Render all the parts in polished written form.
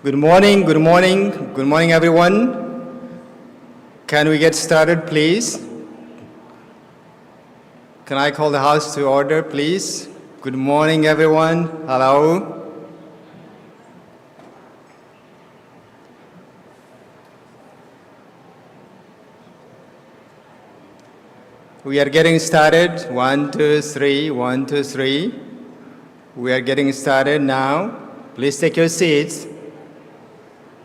Good morning, good morning, good morning, everyone. Can we get started, please? Can I call the House to order, please? Good morning, everyone. Hello. We are getting started. 1, 2, 3, 1, 2, 3. We are getting started now. Please take your seats.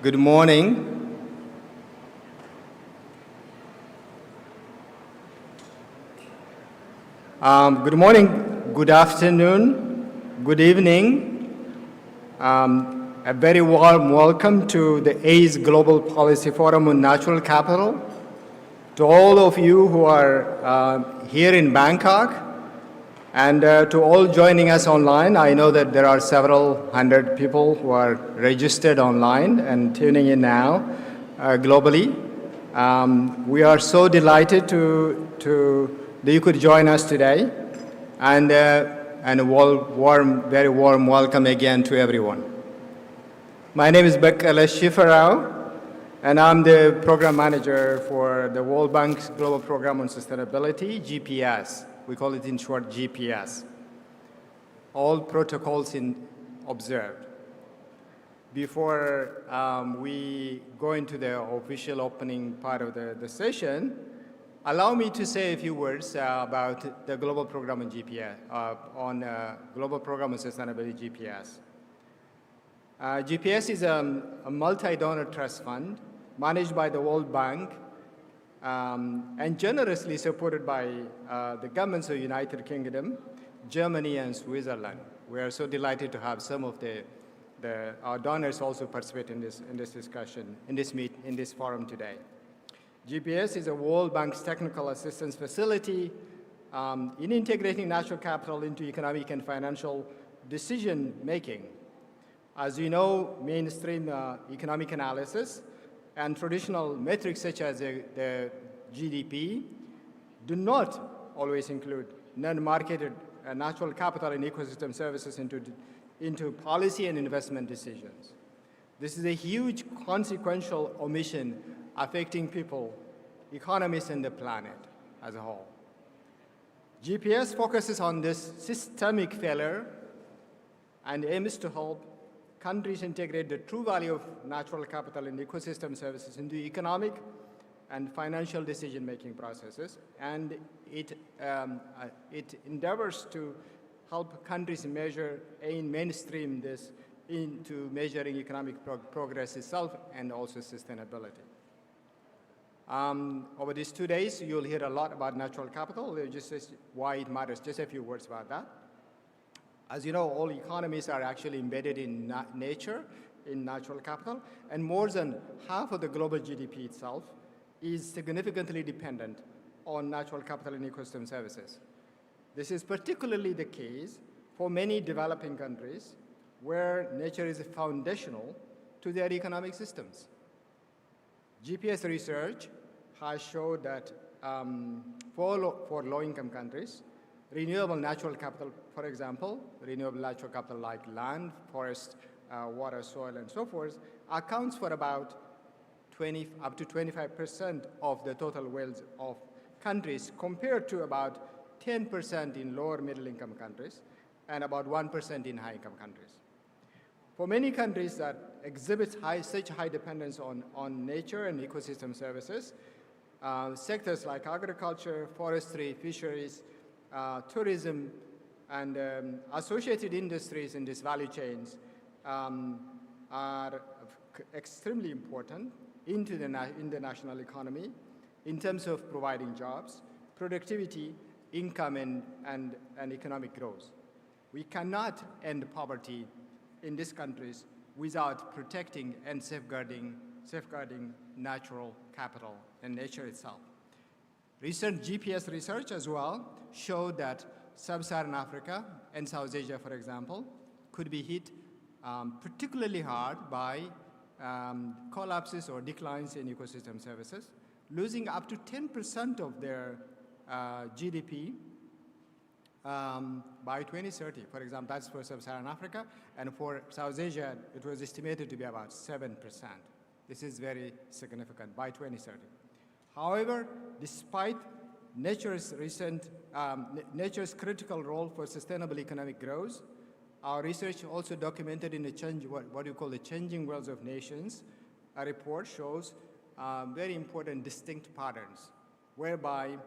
Good morning. Good morning, good afternoon, good evening. A very warm welcome to the ACE Global Policy Forum on Natural Capital. To all of you who are here in Bangkok, and to all joining us online. I know that there are several hundred people who are registered online and tuning in now globally. We are so delighted that you could join us today, and a very warm welcome again to everyone. My name is Bekele Shifarao, and I'm the program manager for the World Bank's Global Program on Sustainability, GPS. We call it in short GPS. All protocols observed. Before we go into the official opening part of the session, allow me to say a few words about the Global Program on GPS, Global Program on Sustainability, GPS. GPS is a multi-donor trust fund managed by the World Bank and generously supported by the governments of the United Kingdom, Germany, and Switzerland. We are so delighted to have some of our donors also participate in this discussion, in this forum today. GPS is a World Bank's technical assistance facility in integrating natural capital into economic and financial decision making. As you know, mainstream economic analysis and traditional metrics such as the GDP do not always include non-marketed natural capital and ecosystem services into policy and investment decisions. This is a huge consequential omission affecting people, economies, and the planet as a whole. GPS focuses on this systemic failure and aims to help countries integrate the true value of natural capital and ecosystem services into economic and financial decision-making processes, and it endeavors to help countries measure and mainstream this into measuring economic progress itself and also sustainability. Over these 2 days, you'll hear a lot about natural capital, just why it matters, just a few words about that. As you know, all economies are actually embedded in nature, in natural capital, and more than half of the global GDP itself is significantly dependent on natural capital and ecosystem services. This is particularly the case for many developing countries where nature is foundational to their economic systems. GPS research has showed that for low-income countries, renewable natural capital, for example, renewable natural capital like land, forest, water, soil, and so forth, accounts for about up to 25% of the total wealth of countries, compared to about 10% in lower middle-income countries and about 1% in high-income countries. For many countries that exhibit such high dependence on nature and ecosystem services, sectors like agriculture, forestry, fisheries, tourism, and associated industries in these value chains are extremely important in the national economy in terms of providing jobs, productivity, income, and economic growth. We cannot end poverty in these countries without protecting and safeguarding natural capital and nature itself. Recent GPS research as well showed that Sub-Saharan Africa and South Asia, for example, could be hit particularly hard by collapses or declines in ecosystem services, losing up to 10% of their GDP by 2030. For example, that's for Sub-Saharan Africa, and for South Asia, it was estimated to be about 7%. This is very significant by 2030. However, despite nature's critical role for sustainable economic growth, our research also documented in what you call the Changing Worlds of Nations. A report shows very important distinct patterns, whereby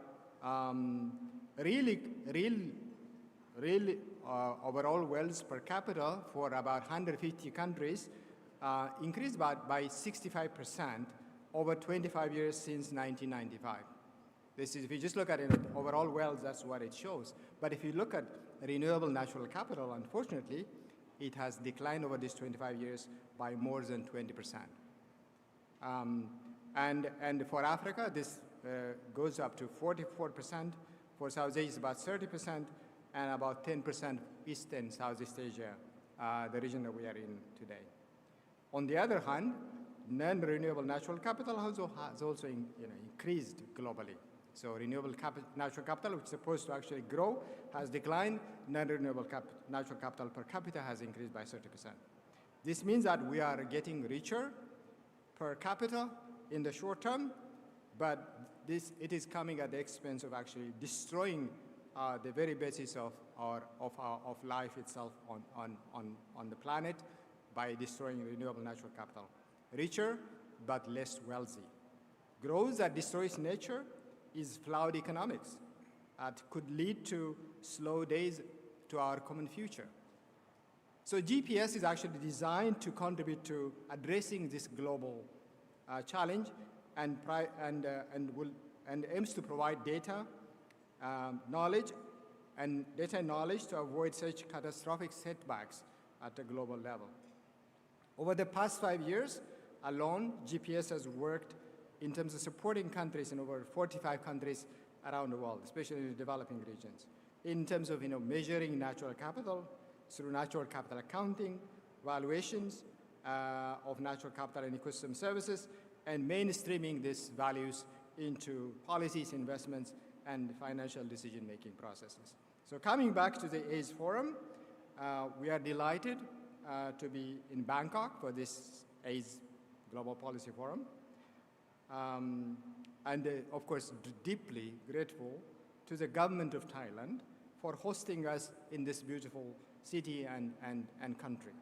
overall wealth per capita for about 150 countries increased by 65% over 25 years since 1995. This is, if you just look at it, overall wealth, that's what it shows. But if you look at renewable natural capital, unfortunately, it has declined over these 25 years by more than 20%. And for Africa, this goes up to 44%. For South Asia, it's about 30%, and about 10% East and Southeast Asia, the region that we are in today. On the other hand, non-renewable natural capital has also increased globally. So renewable natural capital, which is supposed to actually grow, has declined. Non-renewable natural capital per capita has increased by 30%. This means that we are getting richer per capita in the short term, but it is coming at the expense of actually destroying the very basis of life itself on the planet by destroying renewable natural capital. Richer, but less wealthy. Growth that destroys nature is flawed economics. It could lead to slow days to our common future. So GPS is actually designed to contribute to addressing this global challenge and aims to provide data, knowledge to avoid such catastrophic setbacks at a global level. Over the past 5 years alone, GPS has worked in terms of supporting countries in over 45 countries around the world, especially in the developing regions, in terms of measuring natural capital through natural capital accounting, valuations of natural capital and ecosystem services, and mainstreaming these values into policies, investments, and financial decision-making processes. So coming back to the ACE Forum, we are delighted to be in Bangkok for this ACE Global Policy Forum. Of course, deeply grateful to the government of Thailand for hosting us in this beautiful city and country.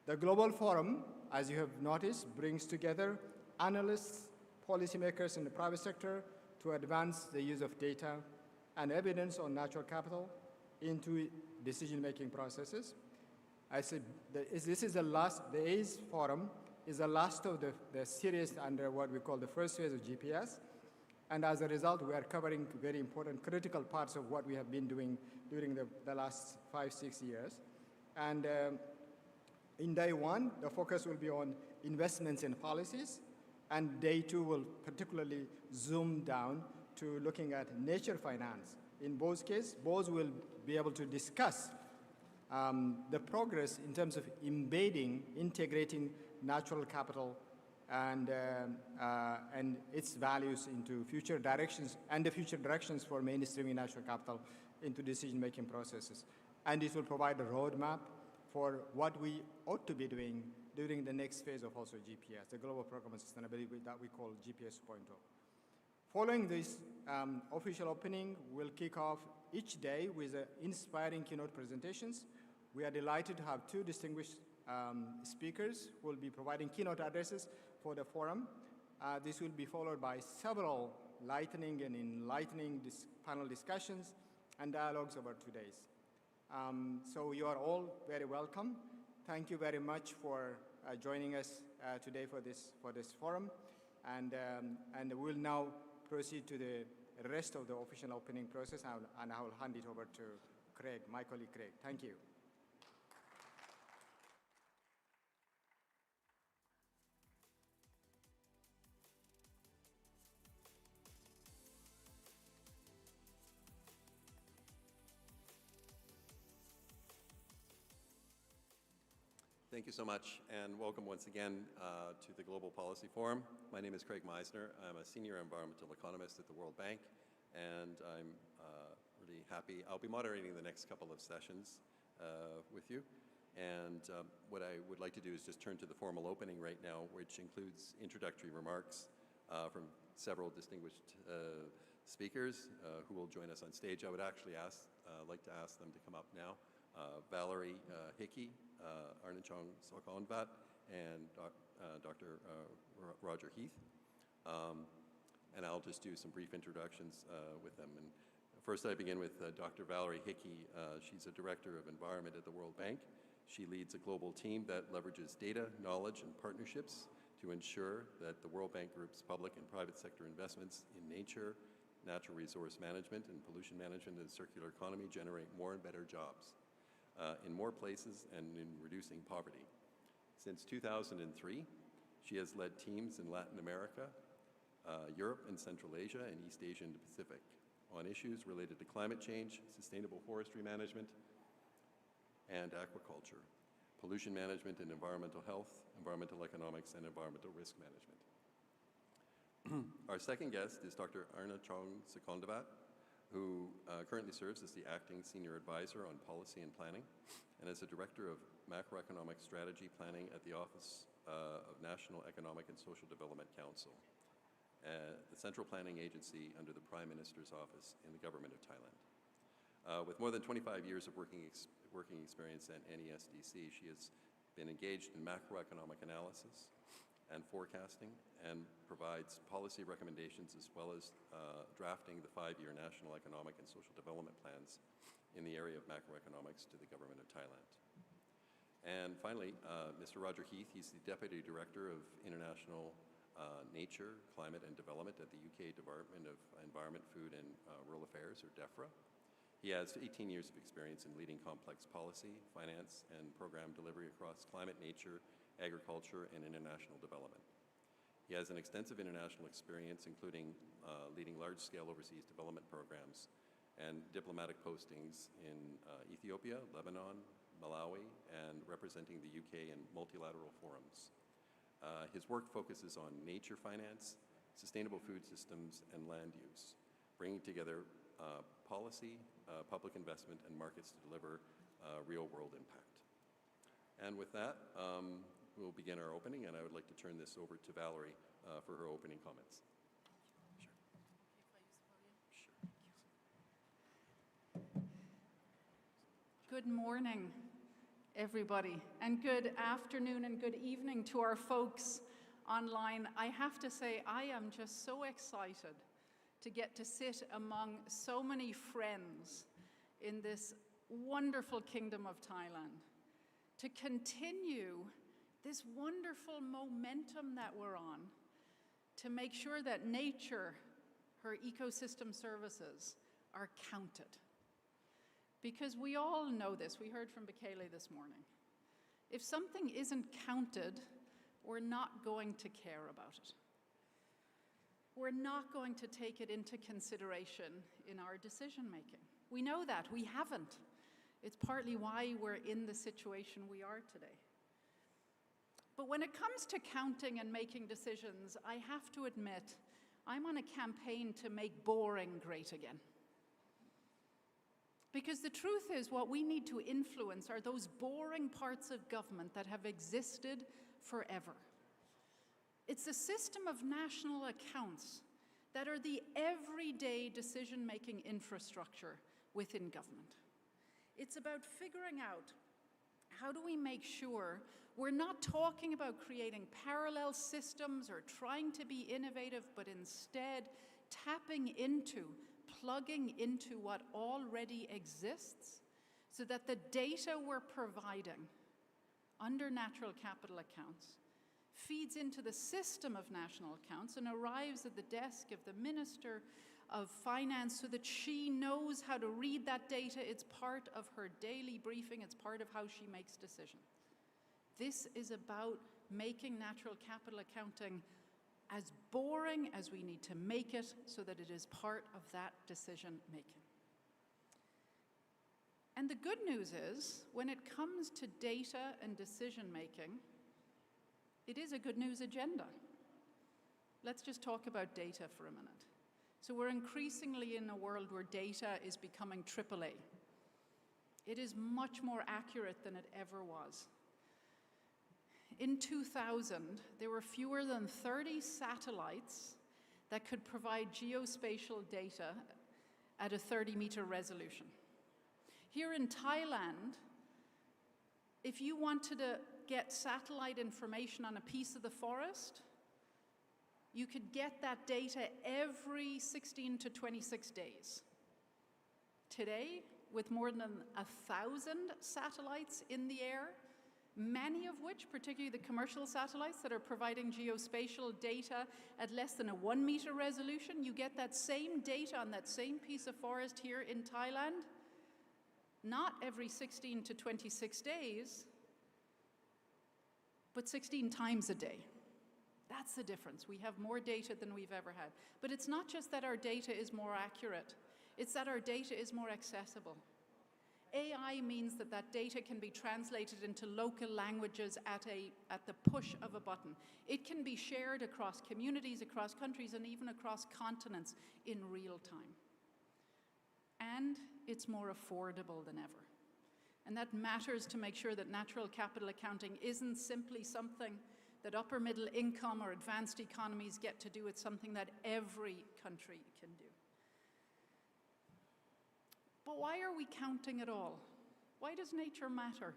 The Global Forum, as you have noticed, brings together analysts, policymakers in the private sector to advance the use of data and evidence on natural capital into decision-making processes. I said, this is the ACE Forum is the last of the series under what we call the first phase of GPS. And as a result, we are covering very important critical parts of what we have been doing during the last 5-6 years. And in day one, the focus will be on investments in policies. And day two will particularly zoom down to looking at nature finance. In both cases, both will be able to discuss the progress in terms of integrating natural capital and its values into future directions and the future directions for mainstreaming natural capital into decision-making processes. And it will provide a roadmap for what we ought to be doing during the next phase of also GPS, the Global Program on Sustainability that we call GPS 2.0. Following this official opening, we'll kick off each day with inspiring keynote presentations. We are delighted to have two distinguished speakers who will be providing keynote addresses for the forum. This will be followed by several enlightening panel discussions and dialogues over 2 days. So you are all very welcome. Thank you very much for joining us today for this forum. And we'll now proceed to the rest of the official opening process, and I will hand it over to Craig, my colleague Craig. Thank you. Thank you so much, and welcome once again to the Global Policy Forum. My name is Craig Meisner. I'm a senior environmental economist at the World Bank, and I'm really happy. I'll be moderating the next couple of sessions with you. And what I would like to do is just turn to the formal opening right now, which includes introductory remarks from several distinguished speakers who will join us on stage. I would actually like to ask them to come up now. Valerie Hickey, Arnachong Sokonvat, and Dr. Roger Heath. And I'll just do some brief introductions with them. And first I begin with Dr. Valerie Hickey. She's a Director of Environment at the World Bank. She leads a global team that leverages data, knowledge, and partnerships to ensure that the World Bank Group's public and private sector investments in nature, natural resource management, and pollution management and the circular economy generate more and better jobs in more places and in reducing poverty. Since 2003, she has led teams in Latin America, Europe and Central Asia, and East Asia and the Pacific on issues related to climate change, sustainable forestry management, and aquaculture, pollution management and environmental health, environmental economics, and environmental risk management. Our second guest is Dr. Arnachong Sokonvat, who currently serves as the Acting Senior Advisor on Policy and Planning and as the Director of Macroeconomic Strategy Planning at the Office of National Economic and Social Development Council, the central planning agency under the Prime Minister's Office in the Government of Thailand. With more than 25 years of working experience at NESDC, she has been engaged in macroeconomic analysis and forecasting and provides policy recommendations as well as drafting the 5-year National Economic and Social Development Plans in the area of macroeconomics to the Government of Thailand. And finally, Mr. Roger Heath, he's the Deputy Director of International Nature, Climate and Development at the UK Department of Environment, Food and Rural Affairs, or DEFRA. He has 18 years of experience in leading complex policy, finance, and program delivery across climate, nature, agriculture, and international development. He has an extensive international experience, including leading large-scale overseas development programs and diplomatic postings in Ethiopia, Lebanon, Malawi, and representing the UK in multilateral forums. His work focuses on nature finance, sustainable food systems, and land use, bringing together policy, public investment, and markets to deliver real-world impact. And with that, we'll begin our opening, and I would like to turn this over to Valerie for her opening comments. Good morning, everybody, and good afternoon and good evening to our folks online. I have to say, I am just so excited to get to sit among so many friends in this wonderful kingdom of Thailand, to continue this wonderful momentum that we're on, to make sure that nature, her ecosystem services, are counted. Because we all know this, we heard from Bekele this morning. If something isn't counted, we're not going to care about it. We're not going to take it into consideration in our decision making. We know that, we haven't. It's partly why we're in the situation we are today. But when it comes to counting and making decisions, I have to admit, I'm on a campaign to make boring great again. Because the truth is, what we need to influence are those boring parts of government that have existed forever. It's a system of national accounts that are the everyday decision-making infrastructure within government. It's about figuring out how do we make sure we're not talking about creating parallel systems or trying to be innovative, but instead tapping into, plugging into what already exists so that the data we're providing under natural capital accounts feeds into the system of national accounts and arrives at the desk of the Minister of Finance so that she knows how to read that data. It's part of her daily briefing. It's part of how she makes decisions. This is about making natural capital accounting as boring as we need to make it so that it is part of that decision making. And the good news is, when it comes to data and decision making, it is a good news agenda. Let's just talk about data for a minute. So we're increasingly in a world where data is becoming AAA. It is much more accurate than it ever was. In 2000, there were fewer than 30 satellites that could provide geospatial data at a 30-meter resolution. Here in Thailand, if you wanted to get satellite information on a piece of the forest, you could get that data every 16 to 26 days. Today, with more than 1,000 satellites in the air, many of which, particularly the commercial satellites that are providing geospatial data at less than a 1-meter resolution, you get that same data on that same piece of forest here in Thailand, not every 16 to 26 days, but 16 times a day. That's the difference. We have more data than we've ever had. But it's not just that our data is more accurate, it's that our data is more accessible. AI means that that data can be translated into local languages at the push of a button. It can be shared across communities, across countries, and even across continents in real time. And it's more affordable than ever. And that matters to make sure that natural capital accounting isn't simply something that upper middle income or advanced economies get to do. It's something that every country can do. But why are we counting at all? Why does nature matter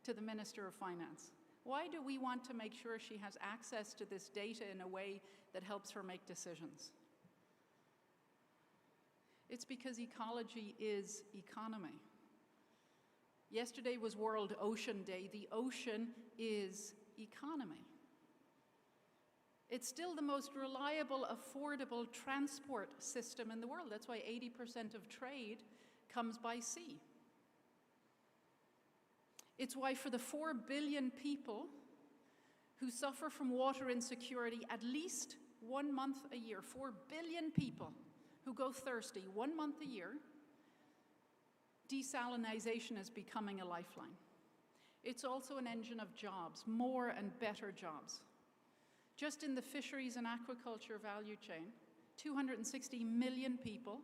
to the Minister of Finance? Why do we want to make sure she has access to this data in a way that helps her make decisions? It's because ecology is economy. Yesterday was World Ocean Day. The ocean is economy. It's still the most reliable, affordable transport system in the world. That's why 80% of trade comes by sea. It's why for the 4 billion people who suffer from water insecurity at least 1 month a year, 4 billion people who go thirsty 1 month a year, desalination is becoming a lifeline. It's also an engine of jobs, more and better jobs. Just in the fisheries and aquaculture value chain, 260 million people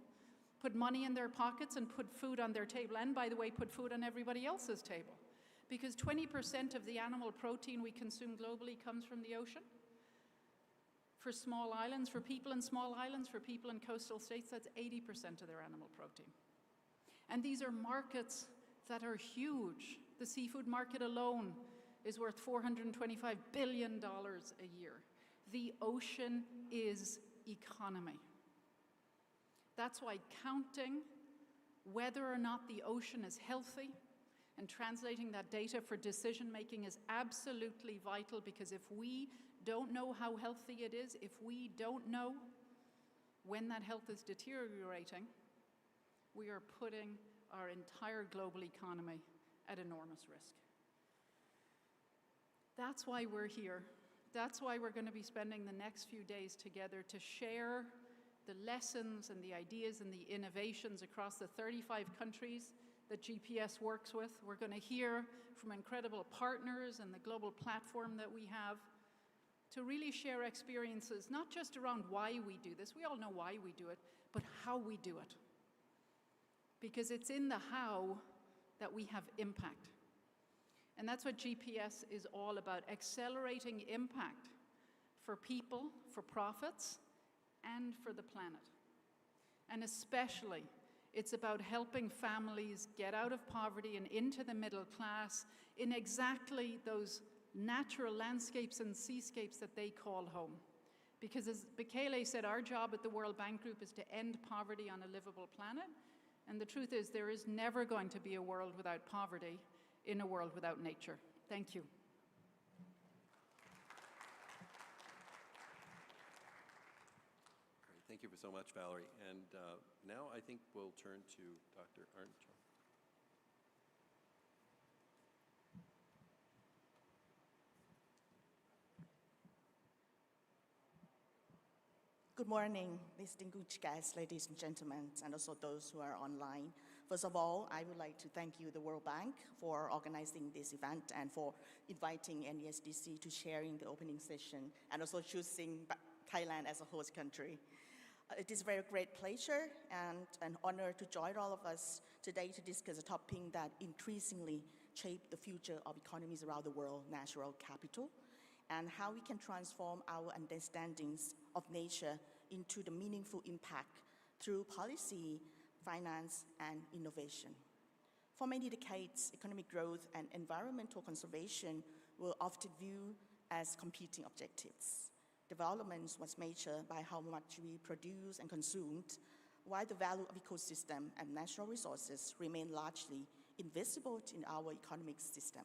put money in their pockets and put food on their table, and by the way, put food on everybody else's table. Because 20% of the animal protein we consume globally comes from the ocean. For small islands, for people in small islands, for people in coastal states, that's 80% of their animal protein. And these are markets that are huge. The seafood market alone is worth $425 billion a year. The ocean is economy. That's why counting whether or not the ocean is healthy and translating that data for decision making is absolutely vital, because if we don't know how healthy it is, if we don't know when that health is deteriorating, we are putting our entire global economy at enormous risk. That's why we're here. That's why we're going to be spending the next few days together to share the lessons and the ideas and the innovations across the 35 countries that GPS works with. We're going to hear from incredible partners and the global platform that we have to really share experiences, not just around why we do this, we all know why we do it, but how we do it. Because it's in the how that we have impact. And that's what GPS is all about, accelerating impact for people, for profits, and for the planet. And especially, it's about helping families get out of poverty and into the middle class in exactly those natural landscapes and seascapes that they call home. Because as Bekele said, our job at the World Bank Group is to end poverty on a livable planet. And the truth is, there is never going to be a world without poverty in a world without nature. Thank you. Great. Thank you so much, Valerie. And now I think we'll turn to Dr. Arndt. Good morning, distinguished guests, ladies and gentlemen, and also those who are online. First of all, I would like to thank you, the World Bank, for organizing this event and for inviting NESDC to share in the opening session, and also choosing Thailand as a host country. It is a very great pleasure and an honor to join all of us today to discuss a topic that increasingly shape the future of economies around the world, natural capital, and how we can transform our understandings of nature into the meaningful impact through policy, finance, and innovation. For many decades, economic growth and environmental conservation were often viewed as competing objectives. Development was measured by how much we produce and consumed, while the value of ecosystem and natural resources remain largely invisible in our economic system.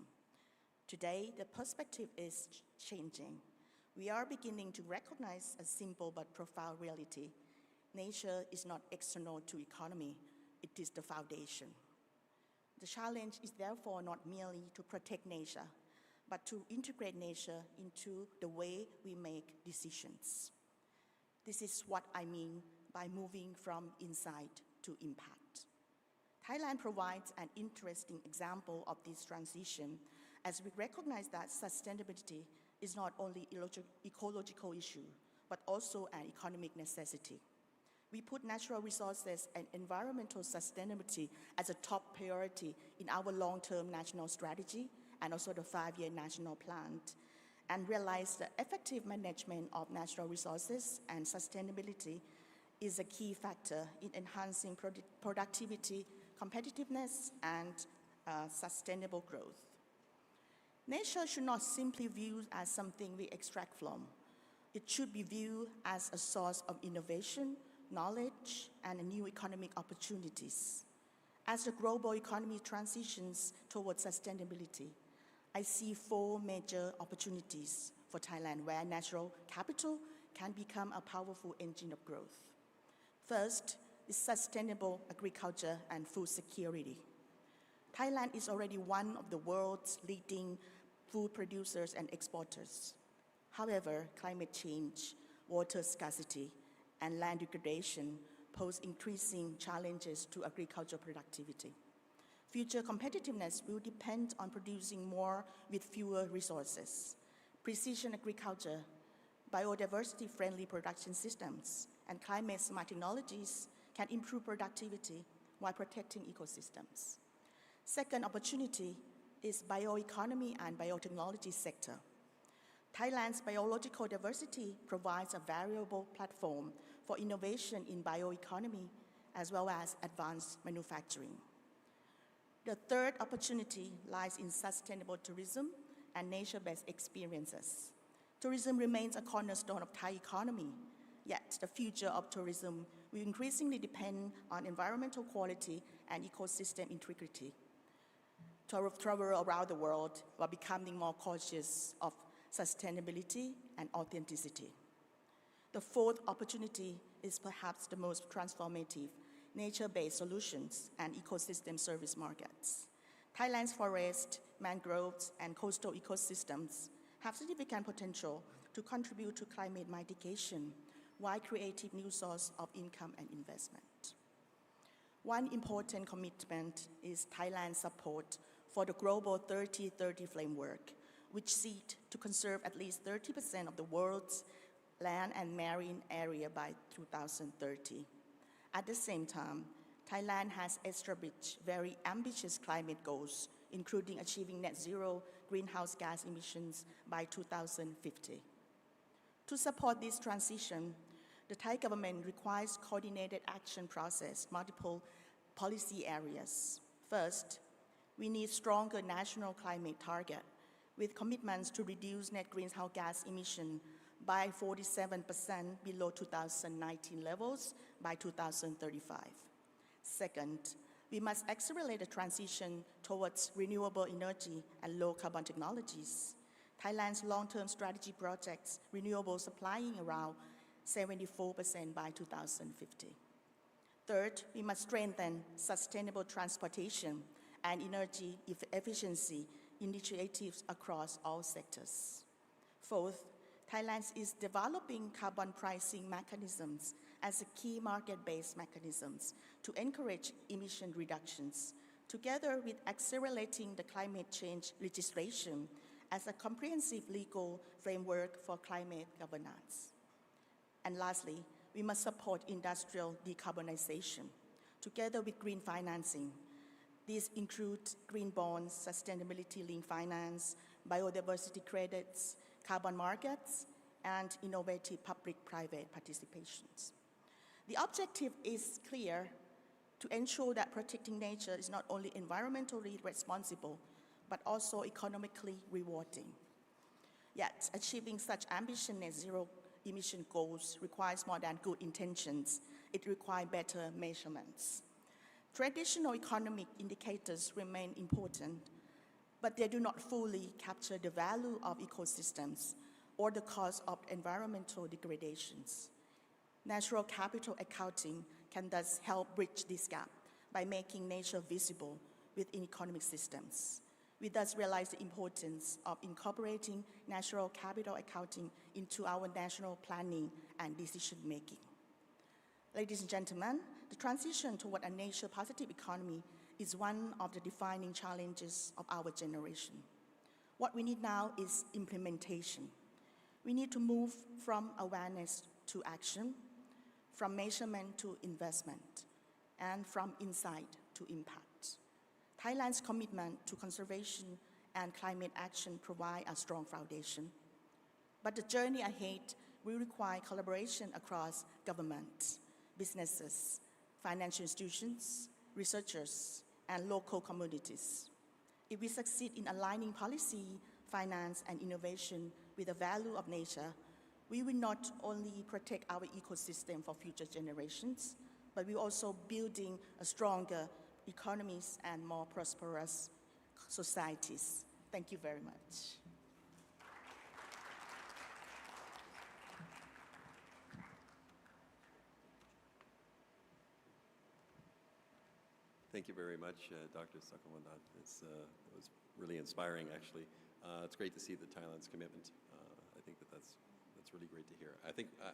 Today, the perspective is changing. We are beginning to recognize a simple but profound reality. Nature is not external to economy, it is the foundation. The challenge is therefore not merely to protect nature, but to integrate nature into the way we make decisions. This is what I mean by moving from insight to impact. Thailand provides an interesting example of this transition, as we recognize that sustainability is not only an ecological issue, but also an economic necessity. We put natural resources and environmental sustainability as a top priority in our long-term national strategy and also the 5-year national plan, and realize the effective management of natural resources and sustainability is a key factor in enhancing productivity, competitiveness, and sustainable growth. Nature should not simply be viewed as something we extract from. It should be viewed as a source of innovation, knowledge, and new economic opportunities. As the global economy transitions towards sustainability, I see 4 major opportunities for Thailand where natural capital can become a powerful engine of growth. First is sustainable agriculture and food security. Thailand is already one of the world's leading food producers and exporters. However, climate change, water scarcity, and land degradation pose increasing challenges to agricultural productivity. Future competitiveness will depend on producing more with fewer resources. Precision agriculture, biodiversity-friendly production systems, and climate-smart technologies can improve productivity while protecting ecosystems. Second opportunity is bioeconomy and biotechnology sector. Thailand's biological diversity provides a valuable platform for innovation in bioeconomy as well as advanced manufacturing. The third opportunity lies in sustainable tourism and nature-based experiences. Tourism remains a cornerstone of Thai economy, yet the future of tourism will increasingly depend on environmental quality and ecosystem integrity. Travel around the world while becoming more conscious of sustainability and authenticity. The fourth opportunity is perhaps the most transformative: nature-based solutions and ecosystem service markets. Thailand's forests, mangroves, and coastal ecosystems have significant potential to contribute to climate mitigation while creating new sources of income and investment. One important commitment is Thailand's support for the Global 3030 framework, which seeks to conserve at least 30% of the world's land and marine area by 2030. At the same time, Thailand has established very ambitious climate goals, including achieving net zero greenhouse gas emissions by 2050. To support this transition, the Thai government requires coordinated action process, multiple policy areas. First, we need stronger national climate target with commitments to reduce net greenhouse gas emission by 47% below 2019 levels by 2035. Second, we must accelerate the transition towards renewable energy and low carbon technologies. Thailand's long-term strategy projects renewable supplying around 74% by 2050. Third, we must strengthen sustainable transportation and energy efficiency initiatives across all sectors. Fourth, Thailand is developing carbon pricing mechanisms as a key market-based mechanisms to encourage emission reductions, together with accelerating the climate change legislation as a comprehensive legal framework for climate governance. And lastly, we must support industrial decarbonization, together with green financing. These include green bonds, sustainability-linked finance, biodiversity credits, carbon markets, and innovative public-private participations. The objective is clear: to ensure that protecting nature is not only environmentally responsible, but also economically rewarding. Yet, achieving such ambitious net zero emission goals requires more than good intentions. It requires better measurements. Traditional economic indicators remain important, but they do not fully capture the value of ecosystems or the cost of environmental degradations. Natural capital accounting can thus help bridge this gap by making nature visible within economic systems. We thus realize the importance of incorporating natural capital accounting into our national planning and decision-making. Ladies and gentlemen, the transition toward a nature-positive economy is one of the defining challenges of our generation. What we need now is implementation. We need to move from awareness to action, from measurement to investment, and from insight to impact. Thailand's commitment to conservation and climate action provide a strong foundation. But the journey ahead will require collaboration across governments, businesses, financial institutions, researchers, and local communities. If we succeed in aligning policy, finance, and innovation with the value of nature, we will not only protect our ecosystem for future generations, but we're also building a stronger economies and more prosperous societies. Thank you very much. Thank you very much, Dr. Sakamwandat. It was really inspiring, actually. It's great to see the Thailand's commitment. I think that's really great to hear.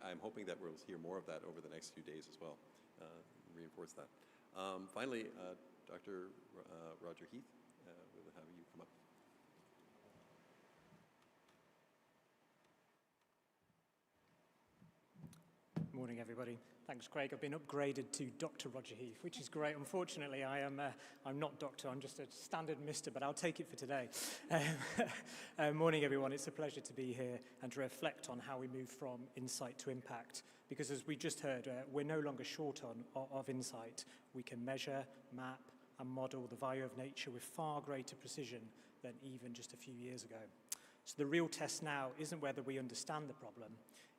I'm hoping that we'll hear more of that over the next few days as well. Reinforce that. Finally, Dr. Roger Heath, we'll have you come up. Morning, everybody. Thanks, Craig. I've been upgraded to Dr. Roger Heath, which is great. Unfortunately, I'm not doctor. I'm just a standard mister, but I'll take it for today. Morning, everyone. It's a pleasure to be here and to reflect on how we move from insight to impact. Because as we just heard, we're no longer short of insight. We can measure, map, and model the value of nature with far greater precision than even just a few years ago. So the real test now isn't whether we understand the problem,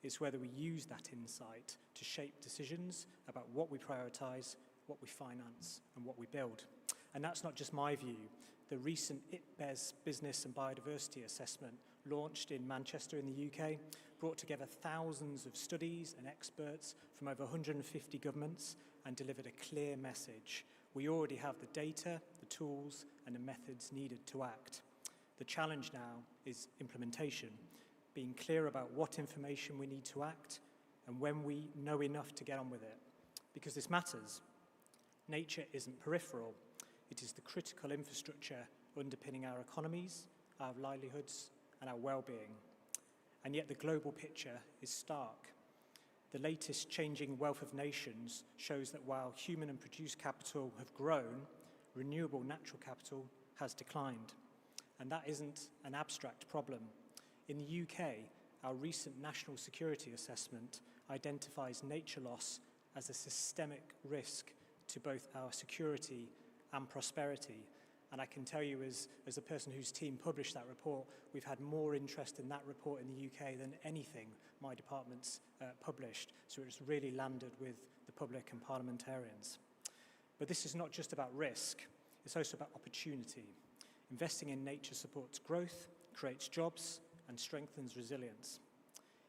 it's whether we use that insight to shape decisions about what we prioritize, what we finance, and what we build. And that's not just my view. The recent IPBES Business and Biodiversity Assessment, launched in Manchester in the UK, brought together thousands of studies and experts from over 150 governments and delivered a clear message. We already have the data, the tools, and the methods needed to act. The challenge now is implementation, being clear about what information we need to act and when we know enough to get on with it. Because this matters. Nature isn't peripheral. It is the critical infrastructure underpinning our economies, our livelihoods, and our well-being. And yet the global picture is stark. The latest Changing Wealth of Nations shows that while human and produced capital have grown, renewable natural capital has declined. And that isn't an abstract problem. In the UK, our recent National Security Assessment identifies nature loss as a systemic risk to both our security and prosperity. And I can tell you, as a person whose team published that report, we've had more interest in that report in the UK than anything my department's published. So it's really landed with the public and parliamentarians. But this is not just about risk, it's also about opportunity. Investing in nature supports growth, creates jobs, and strengthens resilience.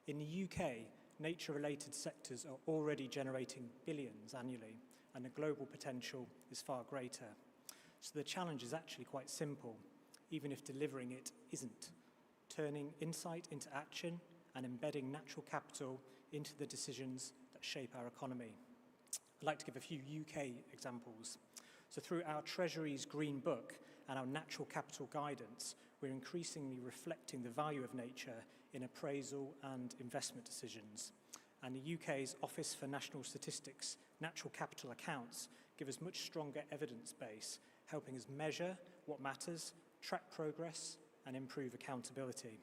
In the UK, nature-related sectors are already generating billions annually, and the global potential is far greater. So the challenge is actually quite simple, even if delivering it isn't. Turning insight into action and embedding natural capital into the decisions that shape our economy. I'd like to give a few UK examples. So through our Treasury's Green Book and our natural capital guidance, we're increasingly reflecting the value of nature in appraisal and investment decisions. and the UK's Office for National Statistics natural capital accounts give us much stronger evidence base, helping us measure what matters, track progress, and improve accountability.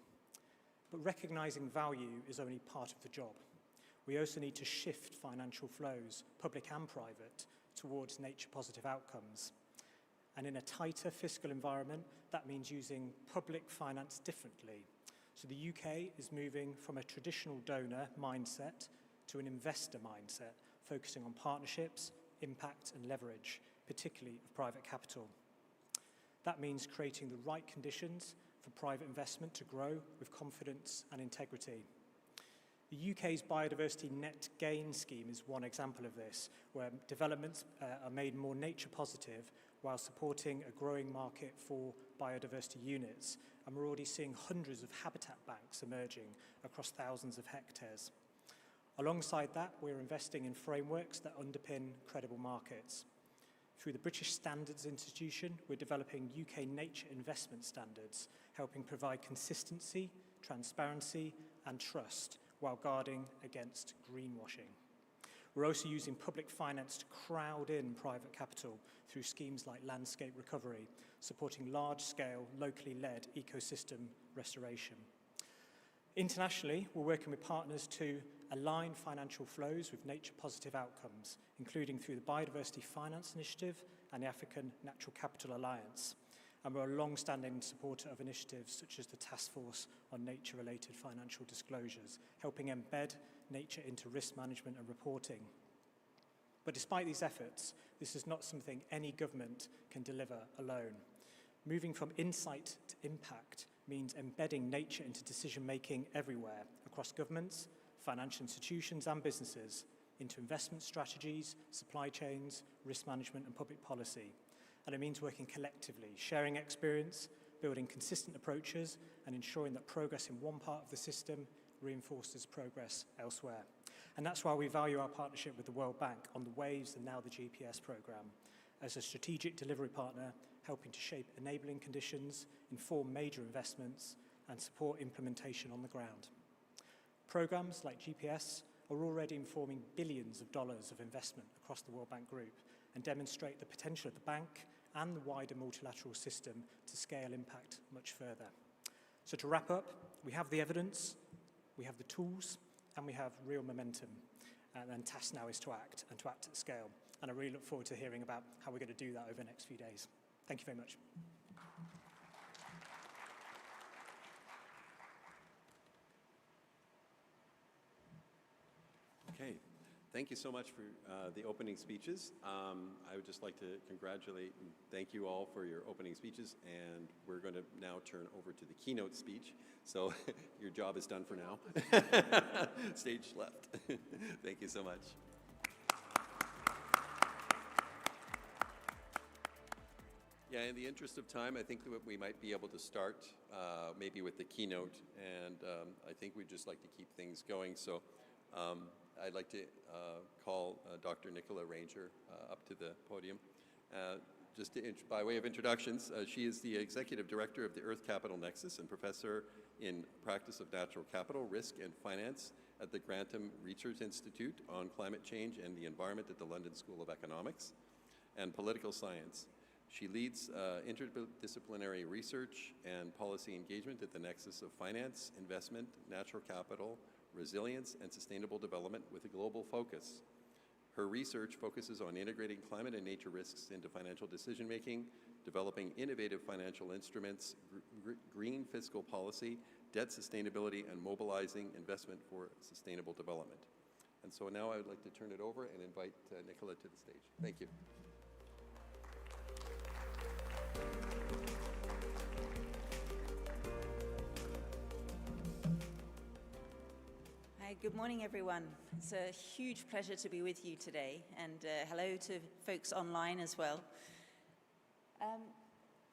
But recognising value is only part of the job. We also need to shift financial flows, public and private, towards nature-positive outcomes. And in a tighter fiscal environment, that means using public finance differently. So the UK is moving from a traditional donor mindset to an investor mindset, focusing on partnerships, impact and leverage, particularly of private capital. That means creating the right conditions for private investment to grow with confidence and integrity. The UK's biodiversity net gain scheme is one example of this, where developments are made more nature positive while supporting a growing market for biodiversity units. And we're already seeing hundreds of habitat banks emerging across thousands of hectares. Alongside that, we're investing in frameworks that underpin credible markets. Through the British Standards Institution, we're developing UK nature investment standards, helping provide consistency, transparency, and trust, while guarding against greenwashing. We're also using public finance to crowd in private capital through schemes like landscape recovery, supporting large-scale, locally led ecosystem restoration. Internationally, we're working with partners to align financial flows with nature-positive outcomes, including through the Biodiversity Finance Initiative and the African Natural Capital Alliance. And we're a long-standing supporter of initiatives such as the Task Force on Nature-Related Financial Disclosures, helping embed nature into risk management and reporting. But despite these efforts, this is not something any government can deliver alone. Moving from insight to impact means embedding nature into decision-making everywhere, across governments, financial institutions and businesses, into investment strategies, supply chains, risk management and public policy. And it means working collectively, sharing experience, building consistent approaches, and ensuring that progress in one part of the system reinforces progress elsewhere. And that's why we value our partnership with the World Bank on the WAVES and now the GPS programme, as a strategic delivery partner helping to shape enabling conditions, inform major investments, and support implementation on the ground. Programmes like GPS are already informing billions of dollars of investment across the World Bank Group and demonstrate the potential of the bank and the wider multilateral system to scale impact much further. So to wrap up, we have the evidence, we have the tools, and we have real momentum. And then task now is to act, and to act at scale. And I really look forward to hearing about how we're going to do that over the next few days. Thank you very much. Okay, thank you so much for the opening speeches. I would just like to congratulate and thank you all for your opening speeches, and we're going to now turn over to the keynote speech. So your job is done for now. Stage left. Thank you so much. Yeah, in the interest of time, I think that we might be able to start maybe with the keynote, and I think we'd just like to keep things going. So I'd like to call Dr. Nicola Ranger up to the podium. Just by way of introductions, she is the Executive Director of the Earth Capital Nexus and Professor in Practice of Natural Capital, Risk and Finance at the Grantham Research Institute on Climate Change and the Environment at the London School of Economics and Political Science. She leads interdisciplinary research and policy engagement at the nexus of finance, investment, natural capital, resilience, and sustainable development with a global focus. Her research focuses on integrating climate and nature risks into financial decision-making, developing innovative financial instruments, green fiscal policy, debt sustainability, and mobilizing investment for sustainable development. And so now I would like to turn it over and invite Nicola to the stage. Thank you. Hi, good morning, everyone. It's a huge pleasure to be with you today, and hello to folks online as well.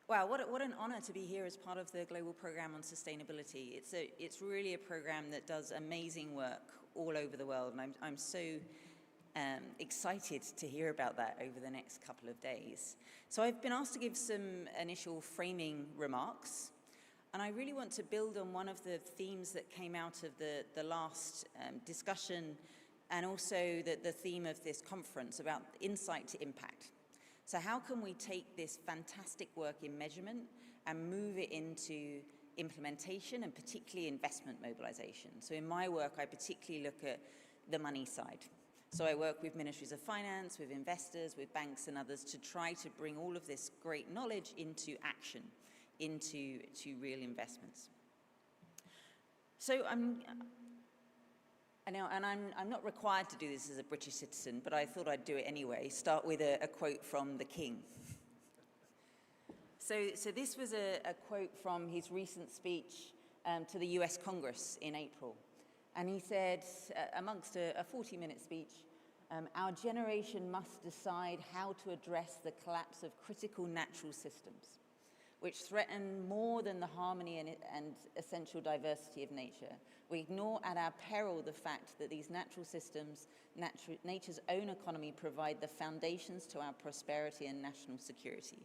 Wow, what an honor to be here as part of the Global Program on Sustainability. It's really a program that does amazing work all over the world, and I'm so excited to hear about that over the next couple of days. So I've been asked to give some initial framing remarks. And I really want to build on one of the themes that came out of the last discussion, and also the theme of this conference about insight to impact. So how can we take this fantastic work in measurement and move it into implementation and particularly investment mobilization? So in my work, I particularly look at the money side. So I work with Ministries of Finance, with investors, with banks and others to try to bring all of this great knowledge into action, into real investments. So I'm not required to do this as a British citizen, but I thought I'd do it anyway. Start with a quote from the King. So this was a quote from his recent speech to the US Congress in April. And he said, amongst a 40-minute speech, our generation must decide how to address the collapse of critical natural systems, which threaten more than the harmony and essential diversity of nature. We ignore at our peril the fact that these natural systems, nature's own economy, provide the foundations to our prosperity and national security.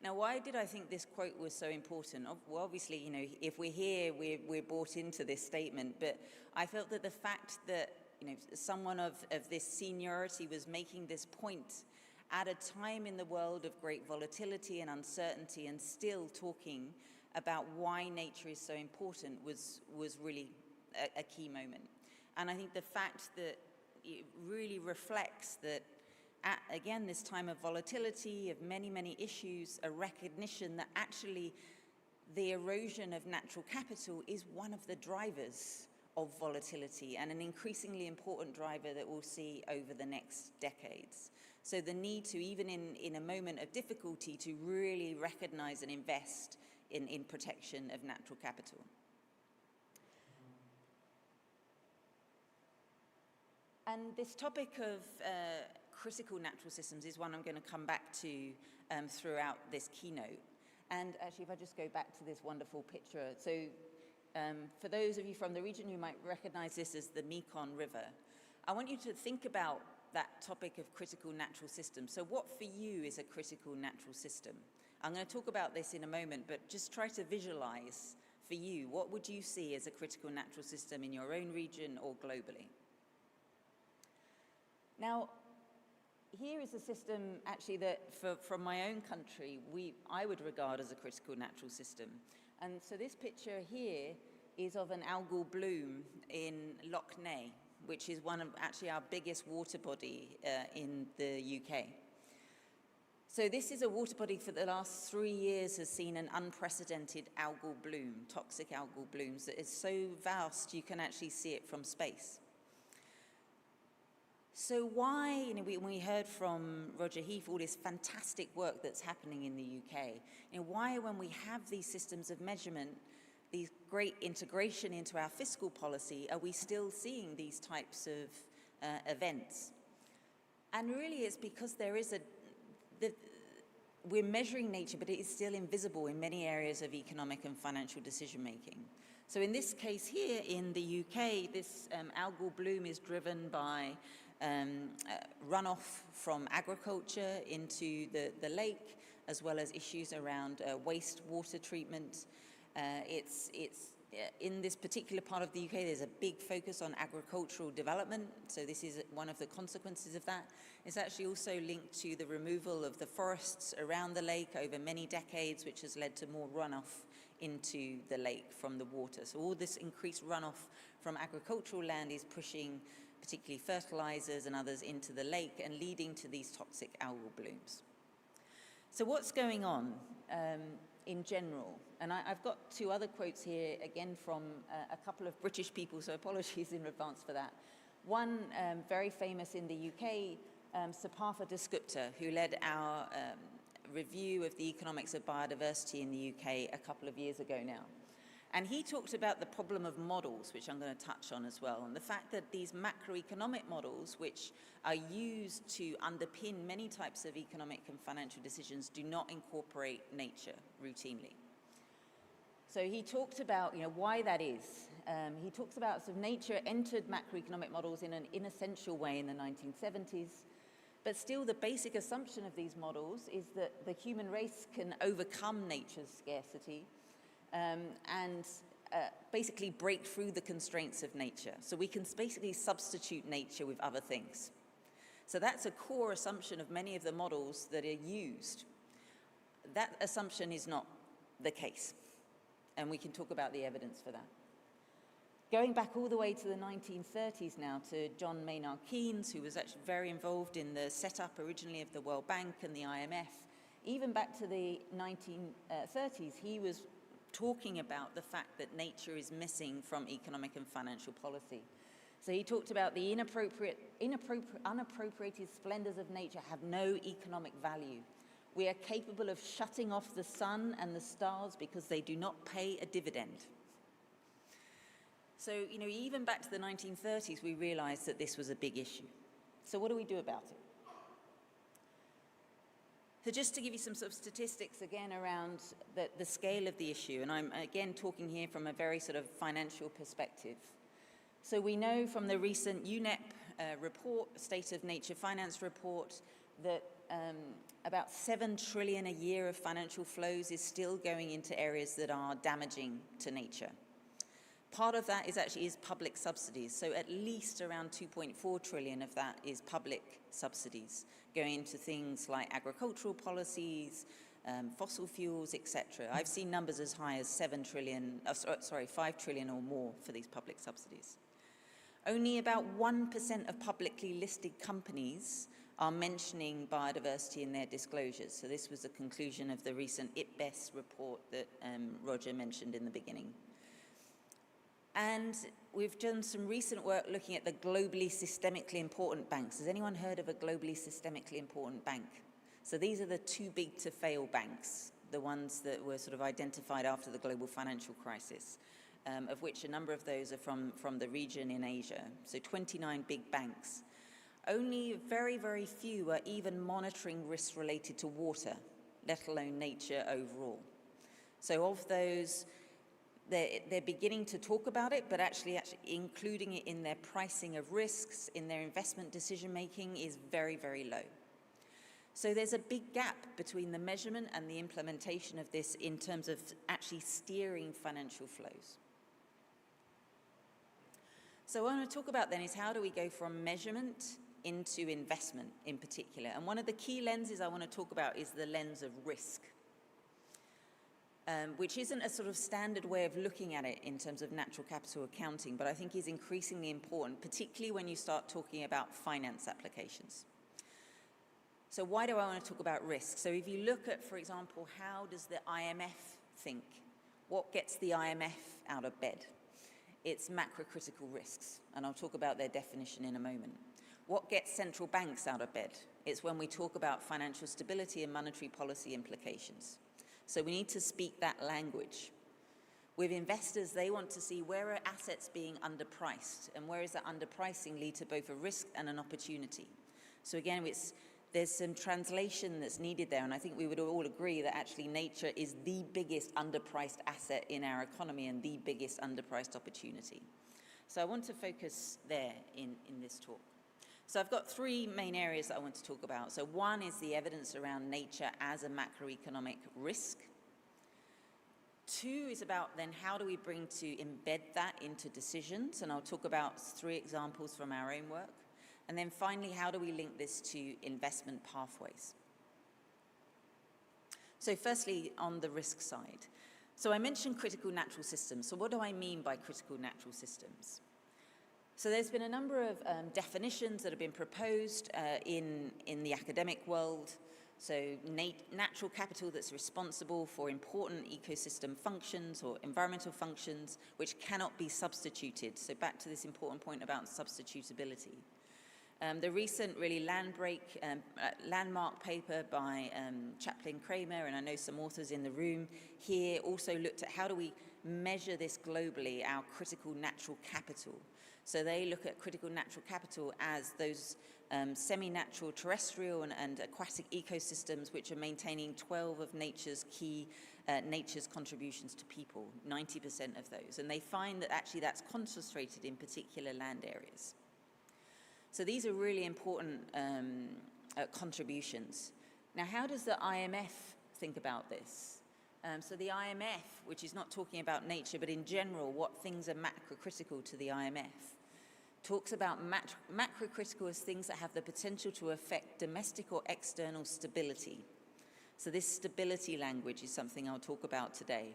Now, why did I think this quote was so important? Well, obviously, you know, if we're here, we're bought into this statement, but I felt that the fact that, you know, someone of this seniority was making this point at a time in the world of great volatility and uncertainty, and still talking about why nature is so important was really a key moment. And I think the fact that it really reflects that at, again, this time of volatility, of many, many issues, a recognition that actually the erosion of natural capital is one of the drivers of volatility, and an increasingly important driver that we'll see over the next decades. So the need to, even in a moment of difficulty, to really recognize and invest in protection of natural capital. And this topic of critical natural systems is one I'm going to come back to throughout this keynote. And actually, if I just go back to this wonderful picture. So for those of you from the region, you might recognize this as the Mekong River. I want you to think about that topic of critical natural systems. So what for you is a critical natural system? I'm going to talk about this in a moment, but just try to visualize for you, what would you see as a critical natural system in your own region or globally? Now, here is a system actually that from my own country, I would regard as a critical natural system. And so this picture here is of an algal bloom in Loch Ness, which is one of actually our biggest water body in the UK. So this is a water body for the last 3 years has seen an unprecedented algal bloom, toxic algal blooms, that is so vast you can actually see it from space. So why, you know, we heard from Roger Heath all this fantastic work that's happening in the UK, you know, why when we have these systems of measurement, these great integration into our fiscal policy, are we still seeing these types of events? And really it's because there is we're measuring nature, but it is still invisible in many areas of economic and financial decision making. So in this case here in the UK, this algal bloom is driven by runoff from agriculture into the lake, as well as issues around wastewater treatment. In this particular part of the UK, there's a big focus on agricultural development, so this is one of the consequences of that. It's actually also linked to the removal of the forests around the lake over many decades, which has led to more runoff into the lake from the water. So all this increased runoff from agricultural land is pushing particularly fertilizers and others into the lake and leading to these toxic algal blooms. So what's going on in general? And I've got two other quotes here, again from a couple of British people, so apologies in advance for that. One very famous in the UK, Sir Partha Dasgupta, who led our review of the economics of biodiversity in the UK a couple of years ago now. And he talked about the problem of models, which I'm going to touch on as well, and the fact that these macroeconomic models, which are used to underpin many types of economic and financial decisions, do not incorporate nature routinely. So he talked about, you know, why that is. He talks about sort of nature entered macroeconomic models in an inessential way in the 1970s, but still the basic assumption of these models is that the human race can overcome nature's scarcity, and basically break through the constraints of nature. So we can basically substitute nature with other things. So that's a core assumption of many of the models that are used. That assumption is not the case, and we can talk about the evidence for that. Going back all the way to the 1930s now, to John Maynard Keynes, who was actually very involved in the setup originally of the World Bank and the IMF, even back to the 1930s, he was talking about the fact that nature is missing from economic and financial policy. So he talked about the unappropriated splendors of nature have no economic value. We are capable of shutting off the sun and the stars because they do not pay a dividend. So, even back to the 1930s, we realized that this was a big issue. So what do we do about it? So just to give you some sort of statistics again around the scale of the issue, and I'm again talking here from a very sort of financial perspective. So we know from the recent UNEP report, State of Nature Finance report, that about 7 trillion a year of financial flows is still going into areas that are damaging to nature. Part of that is public subsidies. So at least around 2.4 trillion of that is public subsidies going into things like agricultural policies, fossil fuels, etc. I've seen numbers as high as 5 trillion or more for these public subsidies. Only about 1% of publicly listed companies are mentioning biodiversity in their disclosures. So this was the conclusion of the recent IPBES report that Roger mentioned in the beginning. And we've done some recent work looking at the globally systemically important banks. Has anyone heard of a globally systemically important bank? So these are the too big to fail banks, the ones that were sort of identified after the global financial crisis, of which a number of those are from the region in Asia. So 29 big banks. Only very, very few are even monitoring risks related to water, let alone nature overall. So of those, they're beginning to talk about it, but actually including it in their pricing of risks, in their investment decision-making is very, very low. So there's a big gap between the measurement and the implementation of this in terms of actually steering financial flows. So what I want to talk about then is how do we go from measurement into investment in particular. And one of the key lenses I want to talk about is the lens of risk. Which isn't a sort of standard way of looking at it in terms of natural capital accounting, but I think is increasingly important, particularly when you start talking about finance applications. So why do I want to talk about risk? So if you look at, for example, how does the IMF think? What gets the IMF out of bed? It's macrocritical risks, and I'll talk about their definition in a moment. What gets central banks out of bed? It's when we talk about financial stability and monetary policy implications. So we need to speak that language. With investors, they want to see where are assets being underpriced, and where is that underpricing lead to both a risk and an opportunity. So again, there's some translation that's needed there, and I think we would all agree that actually nature is the biggest underpriced asset in our economy and the biggest underpriced opportunity. So I want to focus there in this talk. So I've got 3 main areas that I want to talk about. So one is the evidence around nature as a macroeconomic risk. 2 is about then how do we bring to embed that into decisions, and I'll talk about 3 examples from our own work. And then finally, how do we link this to investment pathways? So firstly, on the risk side. So I mentioned critical natural systems. So what do I mean by critical natural systems? So there's been a number of definitions that have been proposed in the academic world. So natural capital that's responsible for important ecosystem functions or environmental functions which cannot be substituted. So back to this important point about substitutability. The recent really landmark paper by Chaplin Kramer, and I know some authors in the room here, also looked at how do we measure this globally, our critical natural capital. So they look at critical natural capital as those semi-natural terrestrial and aquatic ecosystems which are maintaining 12 of nature's key nature's contributions to people, 90% of those. And they find that actually that's concentrated in particular land areas. So these are really important contributions. Now, how does the IMF think about this? So the IMF, which is not talking about nature, but in general, what things are macrocritical to the IMF, talks about macrocritical as things that have the potential to affect domestic or external stability. So this stability language is something I'll talk about today.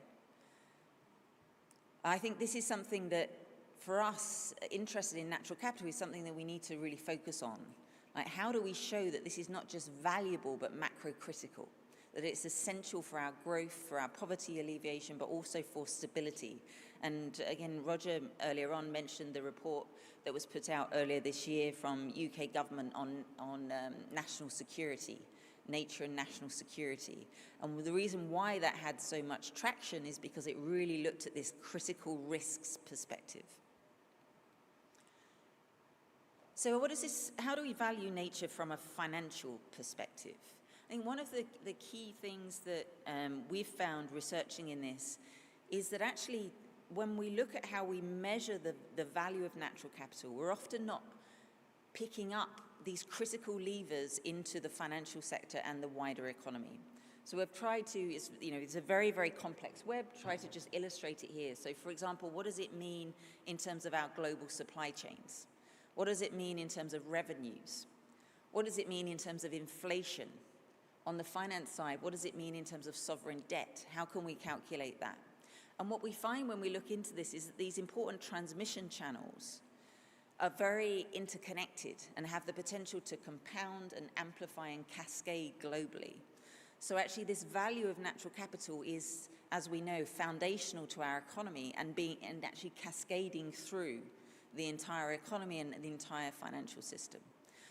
I think this is something that, for us, interested in natural capital, is something that we need to really focus on. Like, how do we show that this is not just valuable, but macrocritical? That it's essential for our growth, for our poverty alleviation, but also for stability. And again, Roger earlier on mentioned the report that was put out earlier this year from UK government on national security, nature and national security. And the reason why that had so much traction is because it really looked at this critical risks perspective. So how do we value nature from a financial perspective? I think one of the key things that we've found researching in this is that actually when we look at how we measure the value of natural capital, we're often not picking up these critical levers into the financial sector and the wider economy. So we've tried to, it's a very, very complex web, try to just illustrate it here. So for example, what does it mean in terms of our global supply chains? What does it mean in terms of revenues? What does it mean in terms of inflation? On the finance side, what does it mean in terms of sovereign debt? How can we calculate that? And what we find when we look into this is that these important transmission channels are very interconnected and have the potential to compound and amplify and cascade globally. So actually this value of natural capital is, as we know, foundational to our economy and actually cascading through the entire economy and the entire financial system.